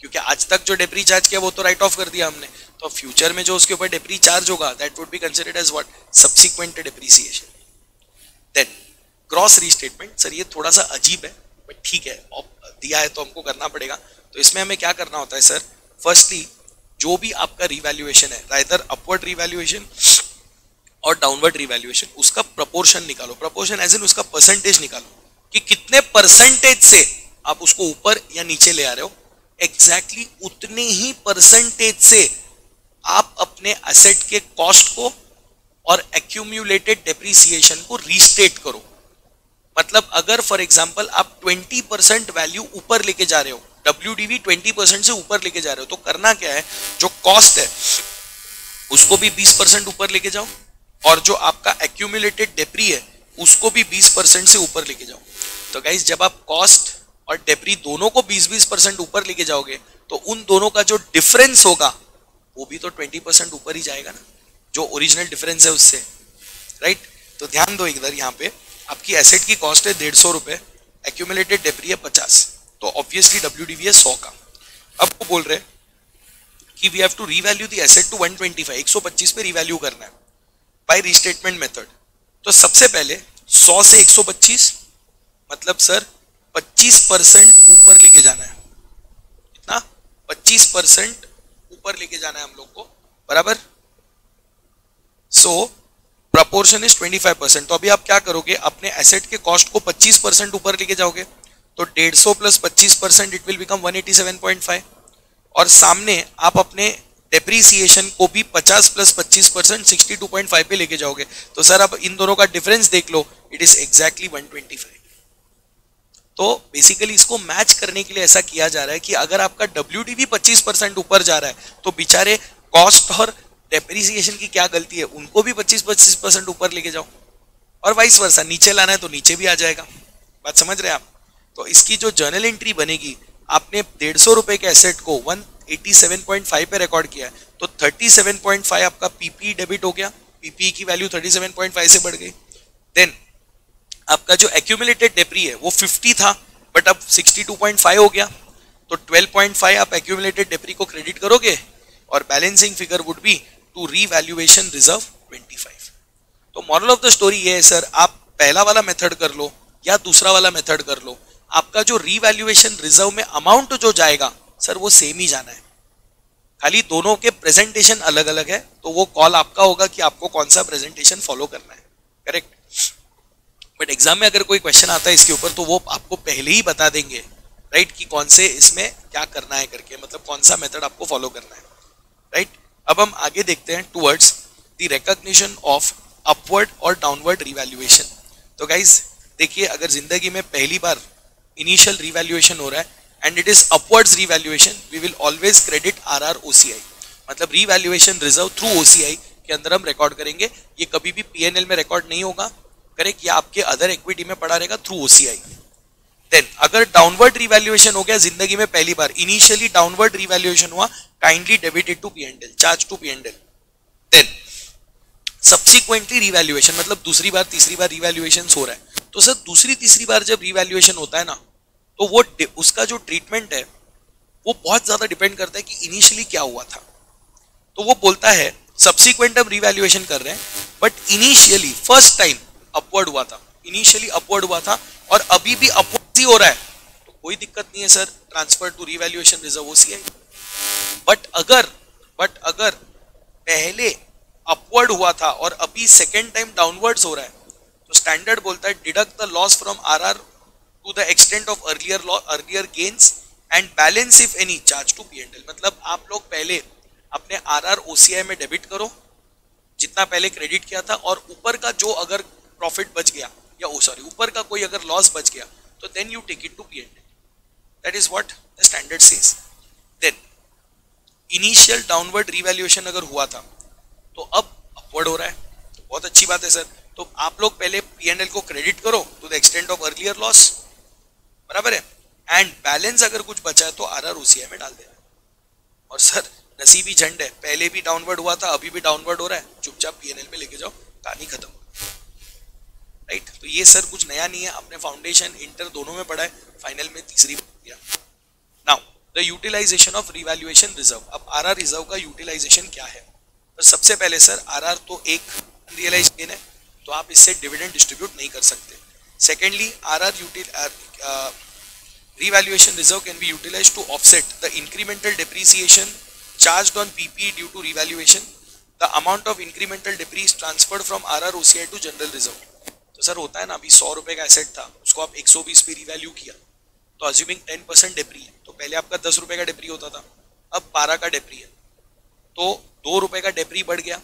क्योंकि आज तक जो डेप्री चार्ज किया वो तो राइट ऑफ कर दिया हमने. तो फ्यूचर में जो उसके ऊपर डेप्री चार्ज होगा that would be considered as what? Subsequent depreciation. Then cross restatement. Sir ये थोड़ा सा अजीब है बट ठीक है, दिया है तो हमको करना पड़ेगा. तो इसमें हमें क्या करना होता है सर? फर्स्टली जो भी आपका रिवैल्यूएशन है, राइदर अपवर्ड रिवैल्यूएशन और डाउनवर्ड रिवैल्यूएशन, उसका प्रपोर्शन निकालो. प्रपोर्शन एज इन उसका परसेंटेज निकालो कि कितने परसेंटेज से आप उसको ऊपर या नीचे ले आ रहे हो. एग्जैक्टली उतने ही परसेंटेज से आप अपने एसेट के कॉस्ट को और एक्यूमुलेटेड डेप्रिसिएशन को रीस्टेट करो. मतलब अगर फॉर एग्जांपल आप 20% वैल्यू ऊपर लेके जा रहे हो, WDV 20% से ऊपर लेके जा रहे हो, तो करना क्या है? जो कॉस्ट है उसको भी 20% ऊपर लेके जाओ और जो आपका एक्यूमुलेटेड डेप्री है उसको भी 20% से ऊपर लेके जाओ. तो गाइस जब आप कॉस्ट और डेप्री दोनों को 20-20% ऊपर लेके जाओगे तो उन दोनों का जो डिफरेंस होगा वो भी तो 20% ऊपर ही जाएगा ना, जो ओरिजिनल डिफरेंस है उससे, राइट. तो ध्यान दो इधर, यहाँ पे आपकी एसेट की कॉस्ट है 150 रुपए, एक्यूमुलेटेड डेप्री है 50, तो ऑब्वियसली WDV है 100 का. अब वो बोल रहे कि we have to revalue the asset to 125, 125 पे रीवैल्यू करना है बाय रीस्टेटमेंट मेथड. तो सबसे पहले 100 से 125 मतलब सर 25% ऊपर लेके जाना है. कितना? 25% ऊपर लेके जाना है हम लोग को, बराबर. सो प्रपोर्शन इज 25%. तो अभी आप क्या करोगे? अपने एसेट के कॉस्ट को 25% ऊपर लेके जाओगे तो 150 प्लस 25% इट विल बिकम 187.5. और सामने आप अपने डेप्रीसिएशन को भी 50 प्लस 25% 62.5 पे लेके जाओगे. तो सर अब इन दोनों का डिफरेंस देख लो, इट इज एग्जैक्टली 125. तो बेसिकली इसको मैच करने के लिए ऐसा किया जा रहा है कि अगर आपका WDV 25% ऊपर जा रहा है तो बेचारे कॉस्ट और डेप्रिसिएशन की क्या गलती है, उनको भी 25% ऊपर लेके जाओ, और वाइस वर्सा, नीचे लाना है तो नीचे भी आ जाएगा। बात समझ रहे हैं आप? तो इसकी जो जर्नल एंट्री बनेगी, आपने 150 रुपए के एसेट को 187.5 पे रिकॉर्ड किया है तो 37.5 आपका पीपी डेबिट हो गया, पीपी की वैल्यू 37.5 से बढ़ गई। देन आपका जो एक्यूमुलेटेड डेप्री है वो 50 था बट अब 62.5 हो गया, तो 12.5 आप एक्यूमुलेटेड डेप्री को क्रेडिट करोगे और balancing figure would be to revaluation reserve 25। तो मॉरल ऑफ द स्टोरी ये है सर, आप पहला वाला मेथड कर लो या दूसरा वाला मेथड कर लो, आपका जो रीवैल्यूएशन रिजर्व में अमाउंट जो जाएगा सर वो सेम ही जाना है, खाली दोनों के प्रेजेंटेशन अलग अलग है, तो वो कॉल आपका होगा कि आपको कौन सा प्रेजेंटेशन फॉलो करना है। करेक्ट? बट एग्जाम में अगर कोई क्वेश्चन आता है इसके ऊपर तो वो आपको पहले ही बता देंगे, राइट, कि कौन से इसमें क्या करना है करके, मतलब कौन सा मेथड आपको फॉलो करना है, राइट। अब हम आगे देखते हैं towards the recognition of upward और डाउनवर्ड रिवैल्यूएशन। तो गाइज देखिए, अगर जिंदगी में पहली बार इनिशियल रिवैल्यूएशन हो रहा है and it is upwards revaluation, we will always credit RROCI, मतलब रिवैल्यूएशन रिजर्व थ्रू OCI के अंदर हम रिकॉर्ड करेंगे, ये कभी भी PNL में रिकॉर्ड नहीं होगा। करेक्ट? या आपके अदर इक्विटी में पड़ा रहेगा थ्रू OCI। देन अगर डाउनवर्ड रिवैल्यूएशन हो गया जिंदगी में पहली बार, इनिशियली डाउनवर्ड रिवैल्यूएशन हुआ, kindly debited to P&L, charge to P&L। Then subsequently revaluation, मतलब दूसरी बार तीसरी बार रिवैल्यूएशन हो रहा है, तो सर दूसरी तीसरी बार जब रिवैल्यूएशन होता है ना, तो वो उसका जो ट्रीटमेंट है वो बहुत ज्यादा डिपेंड करता है कि इनिशियली क्या हुआ था। तो वो बोलता है सब्सिक्वेंट हम रिवैल्यूएशन कर रहे हैं but initially first time upward हुआ था, इनिशियली अपवर्ड हुआ था और अभी भी अपवर्ड ही हो रहा है, तो कोई दिक्कत नहीं है sir, transfer to revaluation reserve OCI। But अगर पहले अपवर्ड हुआ था और अभी सेकेंड टाइम डाउनवर्ड्स हो रहा है, तो स्टैंडर्ड बोलता है deduct the loss from RR to the extent of earlier gains and balance if any charge to P&L। मतलब आप लोग पहले अपने RROCI में डेबिट करो जितना पहले क्रेडिट किया था, और ऊपर का जो अगर प्रॉफिट बच गया या ऊपर का कोई अगर लॉस बच गया तो then you take it to P&L। That is what the standard says. Then initial downward revaluation अगर हुआ था तो अब अपवर्ड हो रहा है, तो बहुत अच्छी बात है सर, तो आप लोग पहले P&L को क्रेडिट करो to the extent of earlier loss, बराबर है, एंड बैलेंस अगर कुछ बचा है तो RROCI में डाल देना। और सर नसीबी झंड है, पहले भी डाउनवर्ड हुआ था अभी भी डाउनवर्ड हो रहा है, चुपचाप P&L में लेके जाओ, कहानी खत्म, राइट। तो ये सर कुछ नया नहीं है, आपने फाउंडेशन इंटर दोनों में पढ़ा है, फाइनल में तीसरी बार। Now the utilization of revaluation reserve. अब RR रिजर्व का यूटिलाइजेशन क्या है? तो सबसे पहले सर RR तो एक अनरियलाइज्ड गेन है, तो आप इससे डिविडेंड डिस्ट्रीब्यूट नहीं कर सकते। Secondly RR revaluation reserve can be utilized to offset the incremental depreciation charged on PP due to revaluation. The amount of incremental depreciation transferred from RROCI to general reserve. तो sir होता है ना, अभी 100 रुपए का एसेट था, उसको आप 120 पे रिवैल्यू किया, तो अज्यूमिंग 10% डेप्री है, तो पहले आपका 10 रुपए का डेप्री होता था, अब 12 का डेप्री है, तो 2 रुपए का डेप्री बढ़ गया,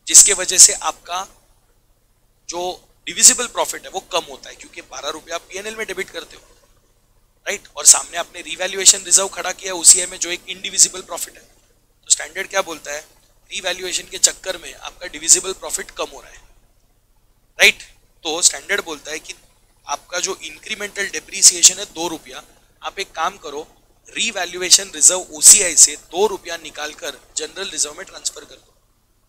जिसके वजह से आपका जो डिविजिबल प्रॉफिट है वो कम होता है, क्योंकि 12 रुपए आप P&L में डेबिट करते हो, राइट, और सामने आपने रिवैल्यूएशन रिजर्व खड़ा किया OCI में जो एक इनडिविजिबल प्रॉफिट है। तो स्टैंडर्ड क्या बोलता है, रिवैल्यूएशन के चक्कर में आपका डिविजिबल प्रॉफिट कम हो रहा है, राइट। तो स्टैंडर्ड बोलता है कि आपका जो इंक्रीमेंटल डेप्रीसिएशन है 2 रुपया, आप एक काम करो, रिवैल्यूएशन रिजर्व OCI से 2 रुपया निकालकर जनरल रिजर्व में ट्रांसफर कर दो।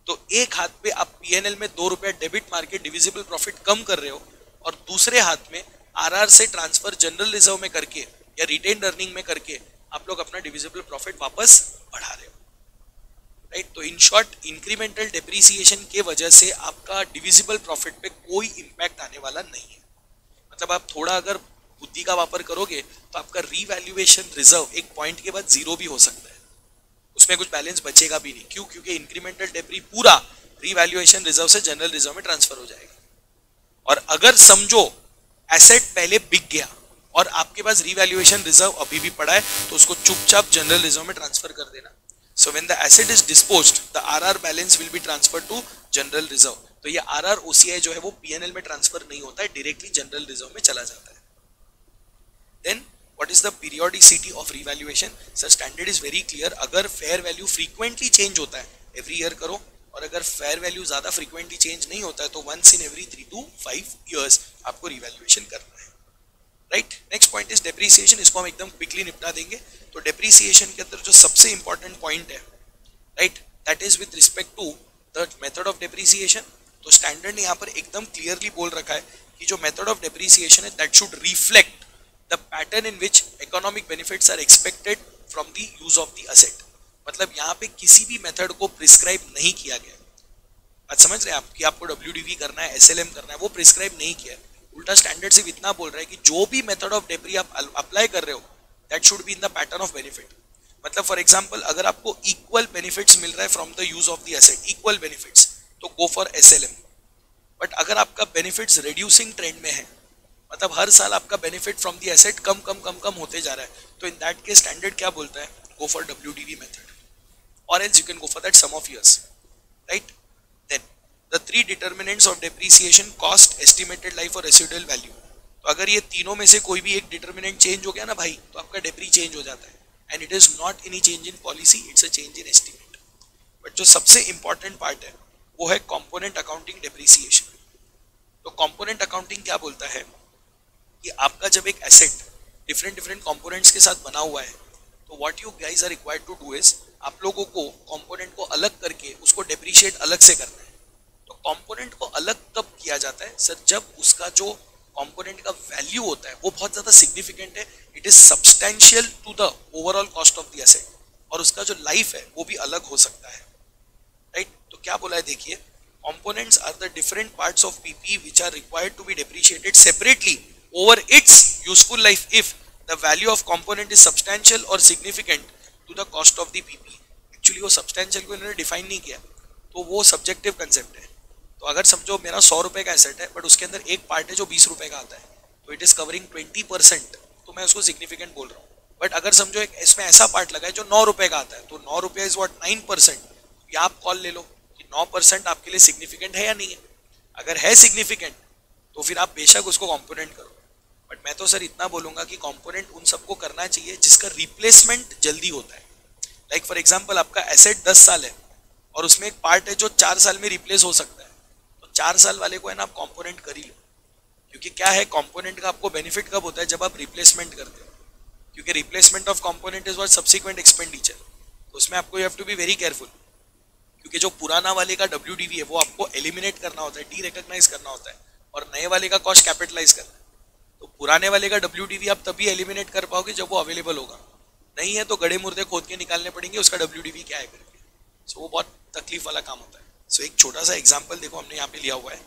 तो एक हाथ पे आप P&L में 2 रुपया डेबिट मार के डिविजिबल प्रॉफिट कम कर रहे हो, और दूसरे हाथ में RR से ट्रांसफर जनरल रिजर्व में करके या रिटेन्ड अर्निंग में करके आप लोग अपना डिविजिबल प्रॉफिट वापस बढ़ा रहे हो, राइट। तो इन शॉर्ट इंक्रीमेंटल डेप्रीसिएशन के वजह से आपका डिविजिबल प्रॉफिट पे कोई इंपैक्ट आने वाला नहीं है। मतलब आप थोड़ा अगर बुद्धि का वापर करोगे तो आपका रिवैल्यूएशन रिजर्व एक पॉइंट के बाद 0 भी हो सकता है, उसमें कुछ बैलेंस बचेगा भी नहीं। क्यों? क्योंकि इंक्रीमेंटल डेप्री पूरा रिवैल्यूएशन रिजर्व से जनरल रिजर्व में ट्रांसफर हो जाएगा। और अगर समझो एसेट पहले बिक गया और आपके पास रिवैल्यूएशन रिजर्व अभी भी पड़ा है, तो उसको चुपचाप जनरल रिजर्व में ट्रांसफर कर देना। So when the asset is disposed the RR balance will be transferred to general reserve. तो ये RROCI जो है वो P&L में ट्रांसफर नहीं होता है, डायरेक्टली जनरल रिजर्व में चला जाता है। Then what is the periodicity of revaluation? Sir standard is very clear, अगर फेयर वैल्यू फ्रीक्वेंटली चेंज होता है एवरी ईयर करो, और अगर फेयर वैल्यू ज्यादा फ्रीक्वेंटली चेंज नहीं होता है तो once in every 3 to 5 years आपको रिवैल्यूएशन करना है, right. Next point is depreciation, इसको हम एकदम क्विकली निपटा देंगे। तो डेप्रिसिएशन के अंदर जो सबसे इंपॉर्टेंट पॉइंट है, right, that is with respect to the method of depreciation. तो स्टैंडर्ड ने यहाँ पर एकदम क्लियरली बोल रखा है कि जो मेथड ऑफ डेप्रिसिएशन है that should reflect the pattern in which economic benefits are expected from the use of the asset. मतलब यहाँ पे किसी भी मेथड को प्रिस्क्राइब नहीं किया गया। आज समझ रहे हैं आप कि आपको WDV करना है, SLM करना है, वो प्रिस्क्राइब नहीं किया है। उल्टा स्टैंडर्ड सिर्फ इतना बोल रहा है कि जो भी मेथड ऑफ डेप्री आप अप्लाई कर रहे हो that should be in the pattern of benefit. मतलब फॉर एग्जांपल अगर आपको इक्वल बेनिफिट्स मिल रहा है from the use of the asset, equal benefits, तो गो फॉर SLM। बट अगर आपका बेनिफिट्स रिड्यूसिंग ट्रेंड में है, मतलब हर साल आपका बेनिफिट फ्रॉम द एसेट कम कम कम कम होते जा रहा है, तो इन दैट केस स्टैंडर्ड क्या बोलता है, go for WDV method, or else you can go for that sum of years, right? Then the three determinants of depreciation: cost, estimated life और residual value। तो अगर ये तीनों में से कोई भी एक डिटर्मिनेंट चेंज हो गया ना भाई, तो आपका डेप्री चेंज हो जाता है, and it is not any change in policy, it's a change in estimate. But जो सबसे इंपॉर्टेंट पार्ट है वो है कंपोनेंट अकाउंटिंग डेप्रिसिएशन। तो कंपोनेंट अकाउंटिंग क्या बोलता है कि आपका जब एक एसेट डिफरेंट डिफरेंट कंपोनेंट्स के साथ बना हुआ है, तो what you guys are required to do is आप लोगों को कंपोनेंट को अलग करके उसको डेप्रिशिएट अलग से करना है। तो कंपोनेंट को अलग तब किया जाता है सर जब उसका जो कंपोनेंट का वैल्यू होता है वो बहुत ज्यादा सिग्निफिकेंट है, it is substantial to the overall cost of the asset, और उसका जो लाइफ है वो भी अलग हो सकता है, राइट। तो क्या बोला है देखिए, components are the different parts of PP which are required to be depreciated separately over its useful life if the value of component is substantial और significant to the cost of the PP. Actually वो substantial को इन्होंने define नहीं किया, तो वो subjective concept है। तो अगर समझो मेरा 100 रुपए का एसेट है बट उसके अंदर एक पार्ट है जो 20 रुपए का आता है, तो इट इज कवरिंग 20%, तो मैं उसको सिग्निफिकेंट बोल रहा हूँ। बट अगर समझो एक इसमें ऐसा पार्ट लगा है जो 9 रुपए का आता है, तो 9 रुपये इज व्हाट 9%, या आप कॉल ले लो कि 9% आपके लिए सिग्निफिकेंट है या नहीं है। अगर है सिग्निफिकेंट तो फिर आप बेशक उसको कॉम्पोनेंट करो, बट मैं तो सर इतना बोलूंगा कि कंपोनेंट उन सबको करना चाहिए जिसका रिप्लेसमेंट जल्दी होता है। लाइक फॉर एग्जांपल आपका एसेट 10 साल है और उसमें एक पार्ट है जो 4 साल में रिप्लेस हो सकता है, तो 4 साल वाले को है ना आप कंपोनेंट कर ही लो। क्योंकि क्या है, कंपोनेंट का आपको बेनिफिट कब होता है, जब आप रिप्लेसमेंट करते हो, क्योंकि replacement of component is what subsequent expenditure. तो उसमें आपको you have to be very careful, क्योंकि जो पुराना वाले का WDV है वो आपको एलिमिनेट करना होता है, डी रिकॉग्नाइज करना होता है, और नए वाले का कॉस्ट कैपिटलाइज करना है। तो पुराने वाले का WDV आप तभी एलिमिनेट कर पाओगे जब वो अवेलेबल होगा, नहीं है तो गड़े मुर्दे खोद के निकालने पड़ेंगे उसका WDV क्या है करके। सो वो बहुत तकलीफ वाला काम होता है। सो एक छोटा सा एग्जांपल देखो हमने यहाँ पे लिया हुआ है,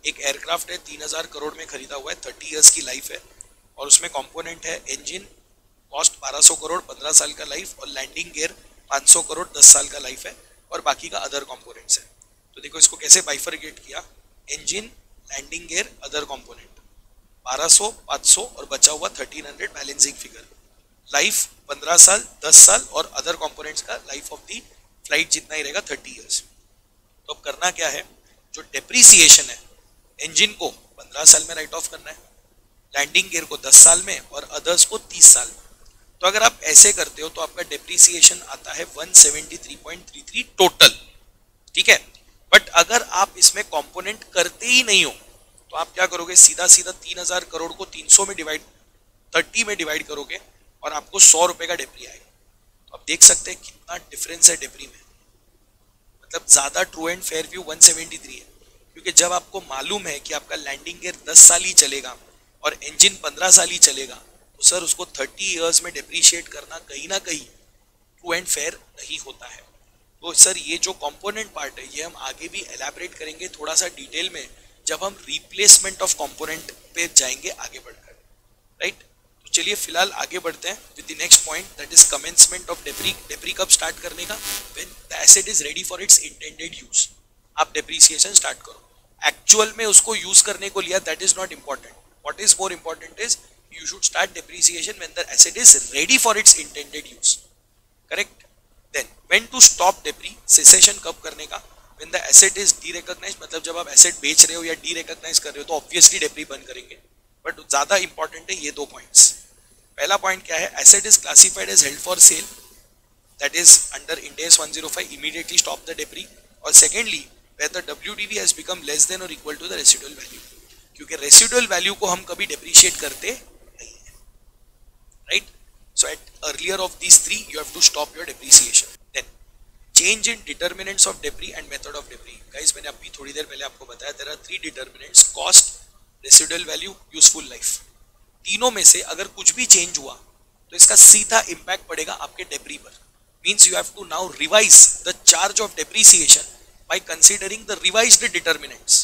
एक एयरक्राफ्ट है 3000 करोड़ में खरीदा हुआ है, 30 इयर्स की लाइफ है, और उसमें कंपोनेंट है इंजन, कॉस्ट 1200 करोड़ 15 साल का लाइफ, और लैंडिंग गियर 500 करोड़ 10 साल का लाइफ है, और बाकी का अदर कंपोनेंट्स है। तो देखो इसको कैसे बाइफरगेट किया, engine, landing gear, other component 1200, 500 और बचा हुआ 1300 बैलेंसिंग फिगर, लाइफ 15 साल 10 साल, और अदर कंपोनेंट्स का लाइफ ऑफ दी फ्लाइट जितना ही रहेगा 30 इयर्स। तो अब करना क्या है, जो डेप्रीसिएशन है इंजन को 15 साल में राइट ऑफ करना है, लैंडिंग गियर को 10 साल में, और अदर्स को 30 साल में। तो अगर आप ऐसे करते हो तो आपका डेप्रीसिएशन आता है 173.33 टोटल, ठीक है। बट अगर आप इसमें कंपोनेंट करते ही नहीं हो तो आप क्या करोगे, सीधा सीधा 3000 करोड़ को 300 में डिवाइड 30 में डिवाइड करोगे और आपको 100 रुपए का डेप्री आएगा। तो आप देख सकते हैं कितना डिफरेंस है डेप्री में। मतलब ज्यादा ट्रू एंड फेयर व्यू 173 है, क्योंकि जब आपको मालूम है कि आपका लैंडिंग गियर 10 साल ही चलेगा और इंजन 15 साल ही चलेगा, तो सर उसको 30 इयर्स में डिप्रिशिएट करना कहीं ना कहीं ट्रू एंड फेयर नहीं होता है। तो सर ये जो कंपोनेंट पार्ट है ये हम आगे भी एलैबोरेट करेंगे थोड़ा सा डिटेल में जब हम रिप्लेसमेंट ऑफ कंपोनेंट पे जाएंगे आगे बढ़कर, राइट। तो चलिए फिलहाल आगे बढ़ते हैं with the next point, that is commencement of depre. Depre कब स्टार्ट करने का, when the asset is ready for its intended use. आप डेप्रिसिएशन स्टार्ट करो, एक्चुअल में उसको यूज करने को लिया that is not important, what is more important is you should start depreciation when the asset is ready for its intended use, correct? Then when to stop depre, cessation कब करने का, when the asset is derecognized, मतलब जब आप asset बेच रहे हो या derecognize कर रहे हो तो obviously depre बंद करेंगे, but ज्यादा important है ये दो points, पहला पॉइंट क्या है, asset is classified as held for sale, that is under Ind AS 105, immediately stop the depre. और secondly where the WDV has become less than or equal to the residual value, क्योंकि residual value को हम कभी depreciate करते नहीं है, right. So at earlier of these three you have to stop your depreciation. Then change in determinants of depre and method of depre. Guys मैंने अभी थोड़ी देर पहले आपको बताया there are three determinants, cost, residual value, useful life. तीनों में से अगर कुछ भी चेंज हुआ तो इसका सीधा इंपैक्ट पड़ेगा आपके डेब्री पर। Means you have to now revise the charge of depreciation by considering the revised determinants,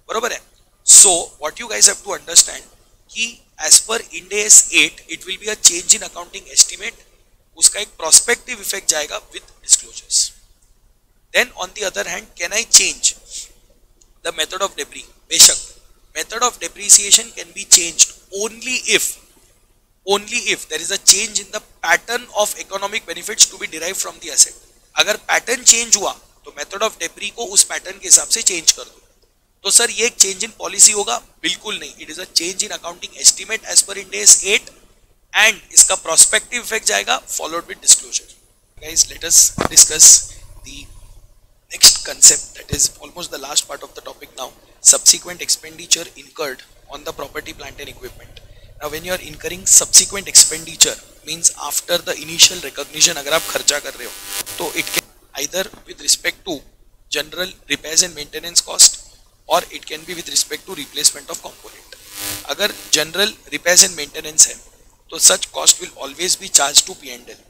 बरोबर है। So what you guys have to understand कि as per Ind AS 8 it will be a change in accounting estimate, उसका एक prospective effect जाएगा with disclosures। Then on the other hand can I change the method of debris? बेशक method of depreciation can be changed only if there is a change in the pattern of economic benefits to be derived from the asset। अगर pattern change हुआ तो method of debris को उस pattern के हिसाब से change कर दो। तो सर ये एक चेंज इन पॉलिसी होगा? बिल्कुल नहीं, it is a change in accounting estimate as per Ind AS 8 and इसका प्रोस्पेक्टिव इफेक्ट जाएगा followed with disclosure. Guys let us discuss the next concept, that is almost the last part of the topic now, subsequent expenditure incurred on the property plant and equipment. Now when you are incurring subsequent expenditure means after the initial recognition अगर आप खर्चा कर रहे हो तो it can either with respect to general repairs and maintenance cost or it can be with respect to replacement of component। अगर general repairs and maintenance है तो such cost will always be charged to P&L,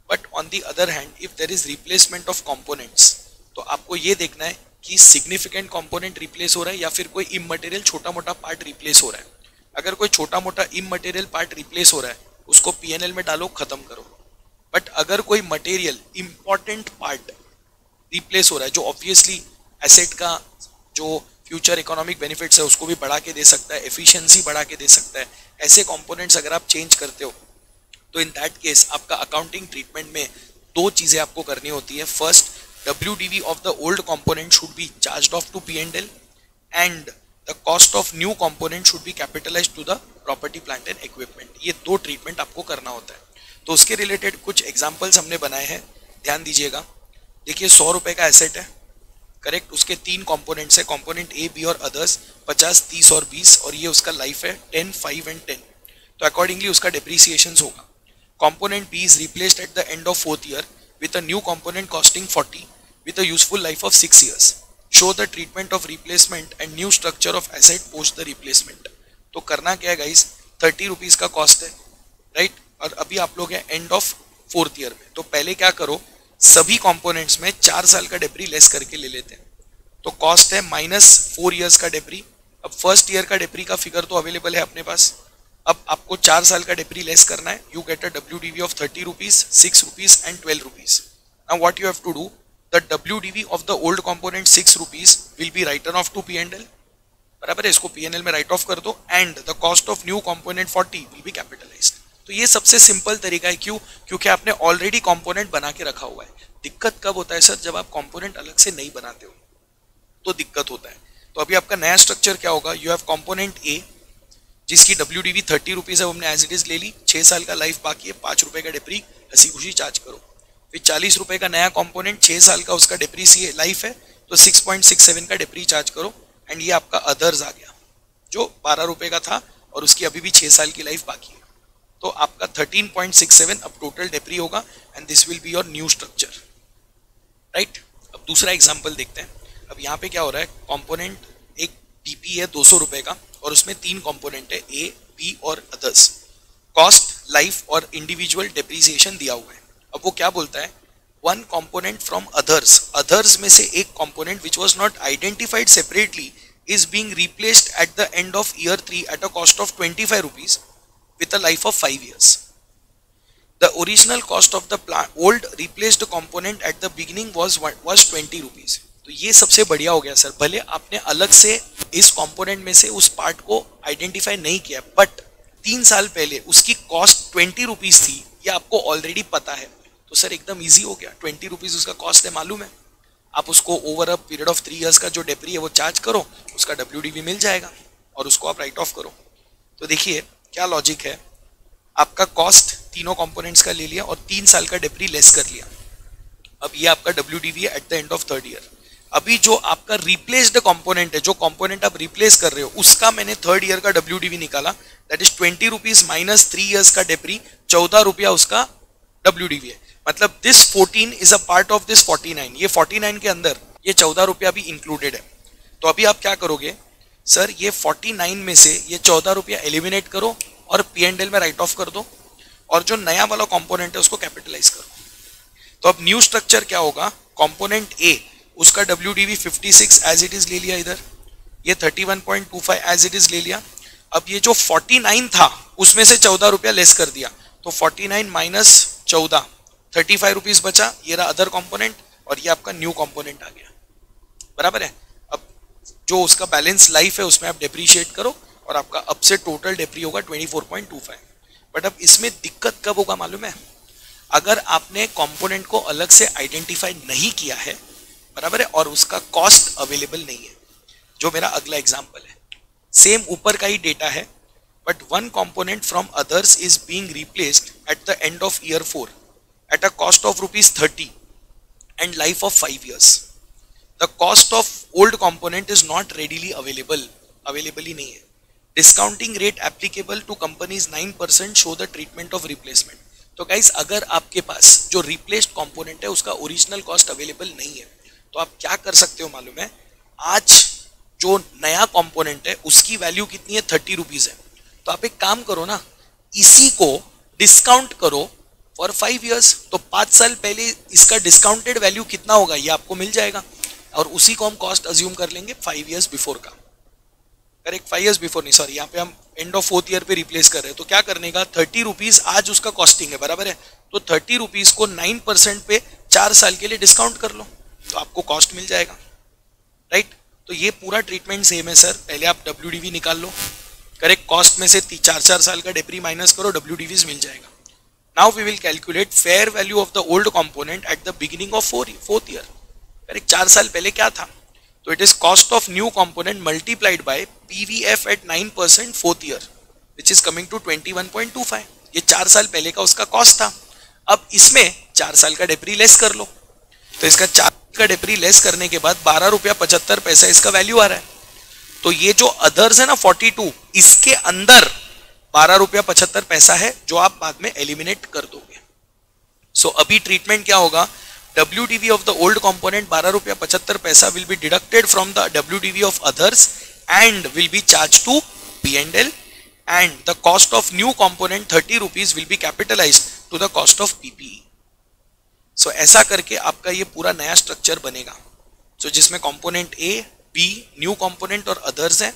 but on the other hand if there is replacement of components तो आपको ये देखना है कि significant component replace हो रहा है या फिर कोई immaterial छोटा मोटा part replace हो रहा है। अगर कोई छोटा मोटा immaterial part replace हो रहा है उसको P&L में डालो, खत्म करो। बट अगर कोई मटेरियल इंपॉर्टेंट पार्ट रिप्लेस हो रहा है जो ऑब्वियसली एसेट का जो फ्यूचर इकोनॉमिक बेनिफिट्स है उसको भी बढ़ा के दे सकता है, एफिशिएंसी बढ़ा के दे सकता है, ऐसे कंपोनेंट्स अगर आप चेंज करते हो तो इन दैट केस आपका अकाउंटिंग ट्रीटमेंट में दो चीजें आपको करनी होती है। First, WDV of the old component should be charged off to P&L and the cost of new component should be capitalised to the property plant and equipment. ये दो ट्रीटमेंट आपको करना होता है। तो उसके रिलेटेड कुछ एग्जांपल्स हमने बनाए हैं, ध्यान दीजिएगा। देखिए 100 रुपए का एसेट है, करेक्ट, उसके तीन कंपोनेंट्स है, कंपोनेंट A, B और अदर्स, 50, 30 और 20, और ये उसका लाइफ है 10, 5 एंड 10। तो अकॉर्डिंगली उसका डेप्रिसिएशन होगा। Component B is replaced at the end of 4th year with a new component costing 40 with a useful life of 6 years। Show the treatment of replacement and new structure of asset post the replacement. तो करना क्या है guys, 30 rupees का cost है, right, और अभी आप लोग हैं एंड ऑफ 4th ईयर में। तो पहले क्या करो, सभी कंपोनेंट्स में 4 साल का डेब्री लेस करके ले लेते हैं। तो कॉस्ट है -4 years का डेब्री। अब फर्स्ट ईयर का डेब्री का फिगर तो अवेलेबल है अपने पास, अब आपको 4 साल का डेब्री लेस करना है। You get a WDV of 30 rupees, 6 rupees and 12 rupees. Now what you have to do, the WDV of the old component 6 rupees will be written off to P&L, बराबर है, इसको P&L में right off कर दो, and the cost of new component 40 will be capitalised. तो ये सबसे simple तरीका है। क्यों? क्योंकि आपने ऑलरेडी कंपोनेंट बना के रखा हुआ है। दिक्कत कब होता है सर, जब आप कंपोनेंट अलग से नहीं बनाते हो तो दिक्कत होता है। तो अभी आपका नया स्ट्रक्चर क्या होगा, यू हैव कंपोनेंट A जिसकी WDV 30 रुपीज है, हमने एज इट इज ले ली, 6 साल का लाइफ बाकी है, 5 रुपए का डेप्री हंसी खुशी चार्ज करो। फिर 40 रुपए का नया कंपोनेंट, 6 साल का उसका डेप्री लाइफ है, तो 6.67 का डेप्री चार्ज करो, एंड ये आपका अदर्स आ गया जो 12 रुपए का था और उसकी अभी भी 6 साल की लाइफ बाकी है। तो आपका 13.67 अब टोटल डेप्री होगा, and this will be your new structure, right. अब दूसरा एग्जांपल देखते हैं। अब यहाँ पे क्या हो रहा है, कंपोनेंट एक PP है 200 रुपए का और उसमें 3 कंपोनेंट है A, B और अदर्स। कॉस्ट, लाइफ और इंडिविजुअल डेप्रिसिएशन दिया हुआ है। अब वो क्या बोलता है, one component from others, others में से एक component which was not identified separately is being replaced at the end of year 3 at a cost of 25 rupees with a life of 5 years. The original cost of the old replaced component at the beginning was 20 rupees. तो ये सबसे बढ़िया हो गया sir, भले आपने अलग से इस कंपोनेंट में से उस पार्ट को आइडेंटिफाई नहीं किया, बट 3 साल पहले उसकी कॉस्ट 20 रुपीज थी, ये आपको ऑलरेडी पता है। तो सर एकदम ईजी हो गया, 20 रुपीज उसका कॉस्ट है, मालूम है, आप उसको over a period of 3 years का जो डेप्री है वो चार्ज करो, उसका WDV मिल जाएगा और उसको आप राइट ऑफ करो। तो देखिए क्या लॉजिक है, आपका कॉस्ट तीनों कंपोनेंट्स का ले लिया और 3 साल का डेप्री लेस कर लिया। अब ये आपका WDV है eight the end of 3rd year. अभी जो आपका रिप्लेस्ड कंपोनेंट है, जो कंपोनेंट आप रिप्लेस कर रहे हो, उसका मैंने 3rd ईयर का WDV निकाला, that is 20 rupees minus 3 years का डेप्री, 14 रुपया उसका WDV है। मतलब this 14 is a part of this 49, ये 49 के अंदर ये 14 रुपया भी इंक्लूडेड है। तो अभी आप क्या करोगे सर, ये 49 में से ये 14 रुपया एलिमिनेट करो और P&L में राइट ऑफ कर दो, और जो नया वाला कंपोनेंट है उसको कैपिटलाइज करो। तो अब न्यू स्ट्रक्चर क्या होगा, कंपोनेंट A उसका WDV 56 एज इट इज ले लिया, इधर ये 31.25 एज इट इज ले लिया। अब ये जो 49 था उसमें से 14 रुपया लेस कर दिया, तो 49 माइनस 14 35 रुपीज बचा, ये रहा अदर कंपोनेंट, और ये आपका न्यू कंपोनेंट आ गया, बराबर है। अब जो उसका बैलेंस लाइफ है उसमें आप डेप्रीशिएट करो और आपका अब से टोटल डेप्री होगा 24.25। बट अब इसमें दिक्कत कब होगा मालूम है, अगर आपने कंपोनेंट को अलग से आइडेंटिफाई नहीं किया है, बराबर है, और उसका कॉस्ट अवेलेबल नहीं है, जो मेरा अगला एग्जांपल है। सेम ऊपर का ही डेटा है, but one component from others is being replaced at the end of year 4 at a cost of ₹30 and life of 5 years। The cost of old component is not readily available ही नहीं है। Discounting rate applicable to companies 9% show the treatment of replacement. तो guys, अगर आपके पास जो replaced component है उसका original cost available नहीं है, तो आप क्या कर सकते हो मालूम है, आज जो नया कंपोनेंट है उसकी वैल्यू कितनी है, 30 रुपीज है। तो आप एक काम करो ना, इसी को डिस्काउंट करो फॉर 5 years। तो 5 साल पहले इसका डिस्काउंटेड वैल्यू कितना होगा ये आपको मिल जाएगा, और उसी को हम कॉस्ट अज्यूम कर लेंगे 5 years बिफोर का। करेक्ट, 5 years बिफोर नहीं, सॉरी, यहाँ पे हम एंड ऑफ 4th ईयर पे रिप्लेस कर रहे हैं। तो क्या करने का, 30 रुपीज आज उसका कॉस्टिंग है, बराबर है। तो 30 रुपीज को 9% पे 4 साल के लिए डिस्काउंट कर लो, तो आपको कॉस्ट मिल जाएगा, राइट। तो ये पूरा ट्रीटमेंट सेम है सर। पहले आप WDV निकाल लो, करेक्ट, कॉस्ट में से 4 साल का डेप्री माइनस करो, WDVs मिल जाएगा। Now we will calculate fair value of the old component at the beginning of 4th year. Correct, 4 साल पहले क्या था, तो it is cost of new component multiplied by PVF at 9% 4th year, which is coming to 21.25। ये 4 साल पहले का उसका कॉस्ट था। अब इसमें 4 साल का डेप्री लेस कर लो, तो इसका 4 का डेप्री लेस करने के बाद 12 रुपया 75 पैसा इसका वैल्यू आ रहा है। तो ये जो अदर्स है ना 42, इसके अंदर 12 रुपया 75 पैसा है जो आप बाद में एलिमिनेट कर दोगे। सो अभी ट्रीटमेंट क्या होगा, WDV of the old component 12 रुपया 75 पैसा will be deducted from the WDV of others and will be charged to P&L, and the cost of new component 30 rupees will be capitalized to the cost of PPE। So ऐसा करके आपका ये पूरा नया structure बनेगा, so जिसमें component A, B, new component और others है,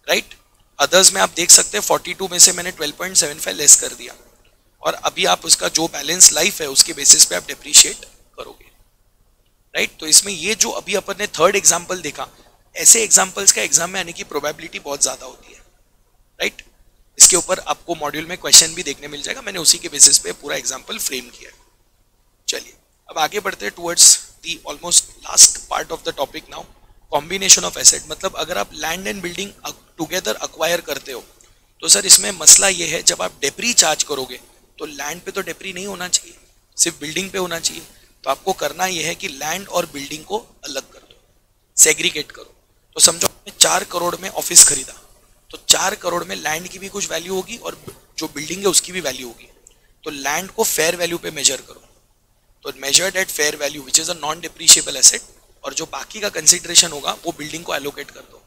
राइट। अदर्स में आप देख सकते हैं 42 में से मैंने 12.75 लेस कर दिया, और अभी आप उसका जो बैलेंस लाइफ है उसके बेसिस पे आप डेप्रीशिएट करोगे, राइट। तो इसमें ये जो अभी अपन ने 3rd एग्जांपल देखा, ऐसे एग्जांपल्स का एग्जाम में आने की प्रोबेबिलिटी बहुत ज्यादा होती है, राइट। इसके ऊपर आपको मॉड्यूल में क्वेश्चन भी देखने मिल जाएगा, मैंने उसी के बेसिस पे पूरा एग्जांपल फ्रेम किया है। चलिए अब आगे बढ़ते हैं towards the almost last part of the topic now, combination of asset. मतलब अगर आप land and building together acquire करते हो, तो सर इसमें मसला ये है, जब आप डेप्री चार्ज करोगे तो लैंड पे तो डेप्री नहीं होना चाहिए, सिर्फ बिल्डिंग पे होना चाहिए। तो आपको करना यह है कि लैंड और बिल्डिंग को अलग कर दो, सेग्रीगेट करो। तो समझो आपने 4 करोड़ में ऑफिस खरीदा, तो 4 करोड़ में लैंड की भी कुछ वैल्यू होगी और जो बिल्डिंग है उसकी भी वैल्यू होगी। तो लैंड को फेयर वैल्यू पे मेजर करो, तो measured at fair value which is a non depreciable asset, और जो बाकी का कंसिडरेशन होगा वो बिल्डिंग को एलोकेट कर दो।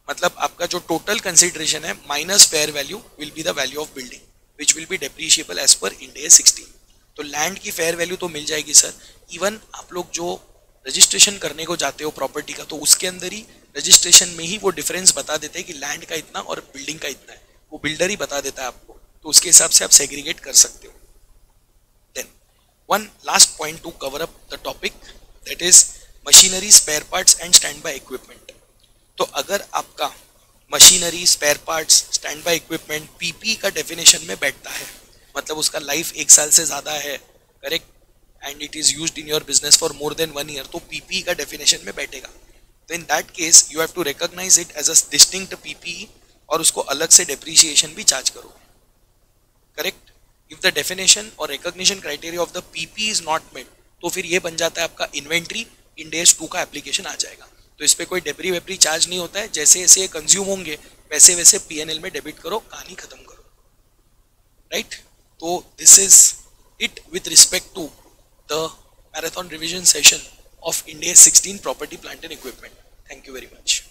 मतलब आपका जो टोटल कंसिडरेशन है minus fair value will be the value of building which will be depreciable as per Ind AS 16। तो लैंड की फेयर वैल्यू तो मिल जाएगी सर। इवन आप लोग जो रजिस्ट्रेशन करने को जाते हो प्रॉपर्टी का, तो उसके अंदर ही रजिस्ट्रेशन में ही वो डिफरेंस बता देते हैं कि लैंड का इतना और बिल्डिंग का इतना है, वो बिल्डर ही बता देता है आपको, तो उसके हिसाब से आप सेग्रीगेट कर सकते हो। Then one last point to cover up the topic, that is machinery, spare parts and stand by equipment. तो अगर आपका machinery, spare parts, stand by equipment PPE का डेफिनेशन में बैठता है, मतलब उसका लाइफ 1 साल से ज्यादा है, correct, and it is used in your business for more than 1 year, तो PPE का डेफिनेशन में बैठेगा। तो in that case you have to recognise it as a distinct PPE और उसको अलग से डेप्रिसिएशन भी चार्ज करो। करेक्ट. इफ द डेफिनेशन और recognition criteria of the PP is not met, तो फिर ये बन जाता है आपका इन्वेंट्री. इंड एस 2 का एप्लीकेशन आ जाएगा. तो इस पे कोई डेबरी वेबरी चार्ज नहीं होता है. जैसे जैसे ये कंज्यूम होंगे वैसे वैसे पीएनएल में डेबिट करो, कहानी खत्म करो. राइट. तो this is it with respect to the marathon revision session of Ind AS 16 property, plant and equipment. Thank you very much.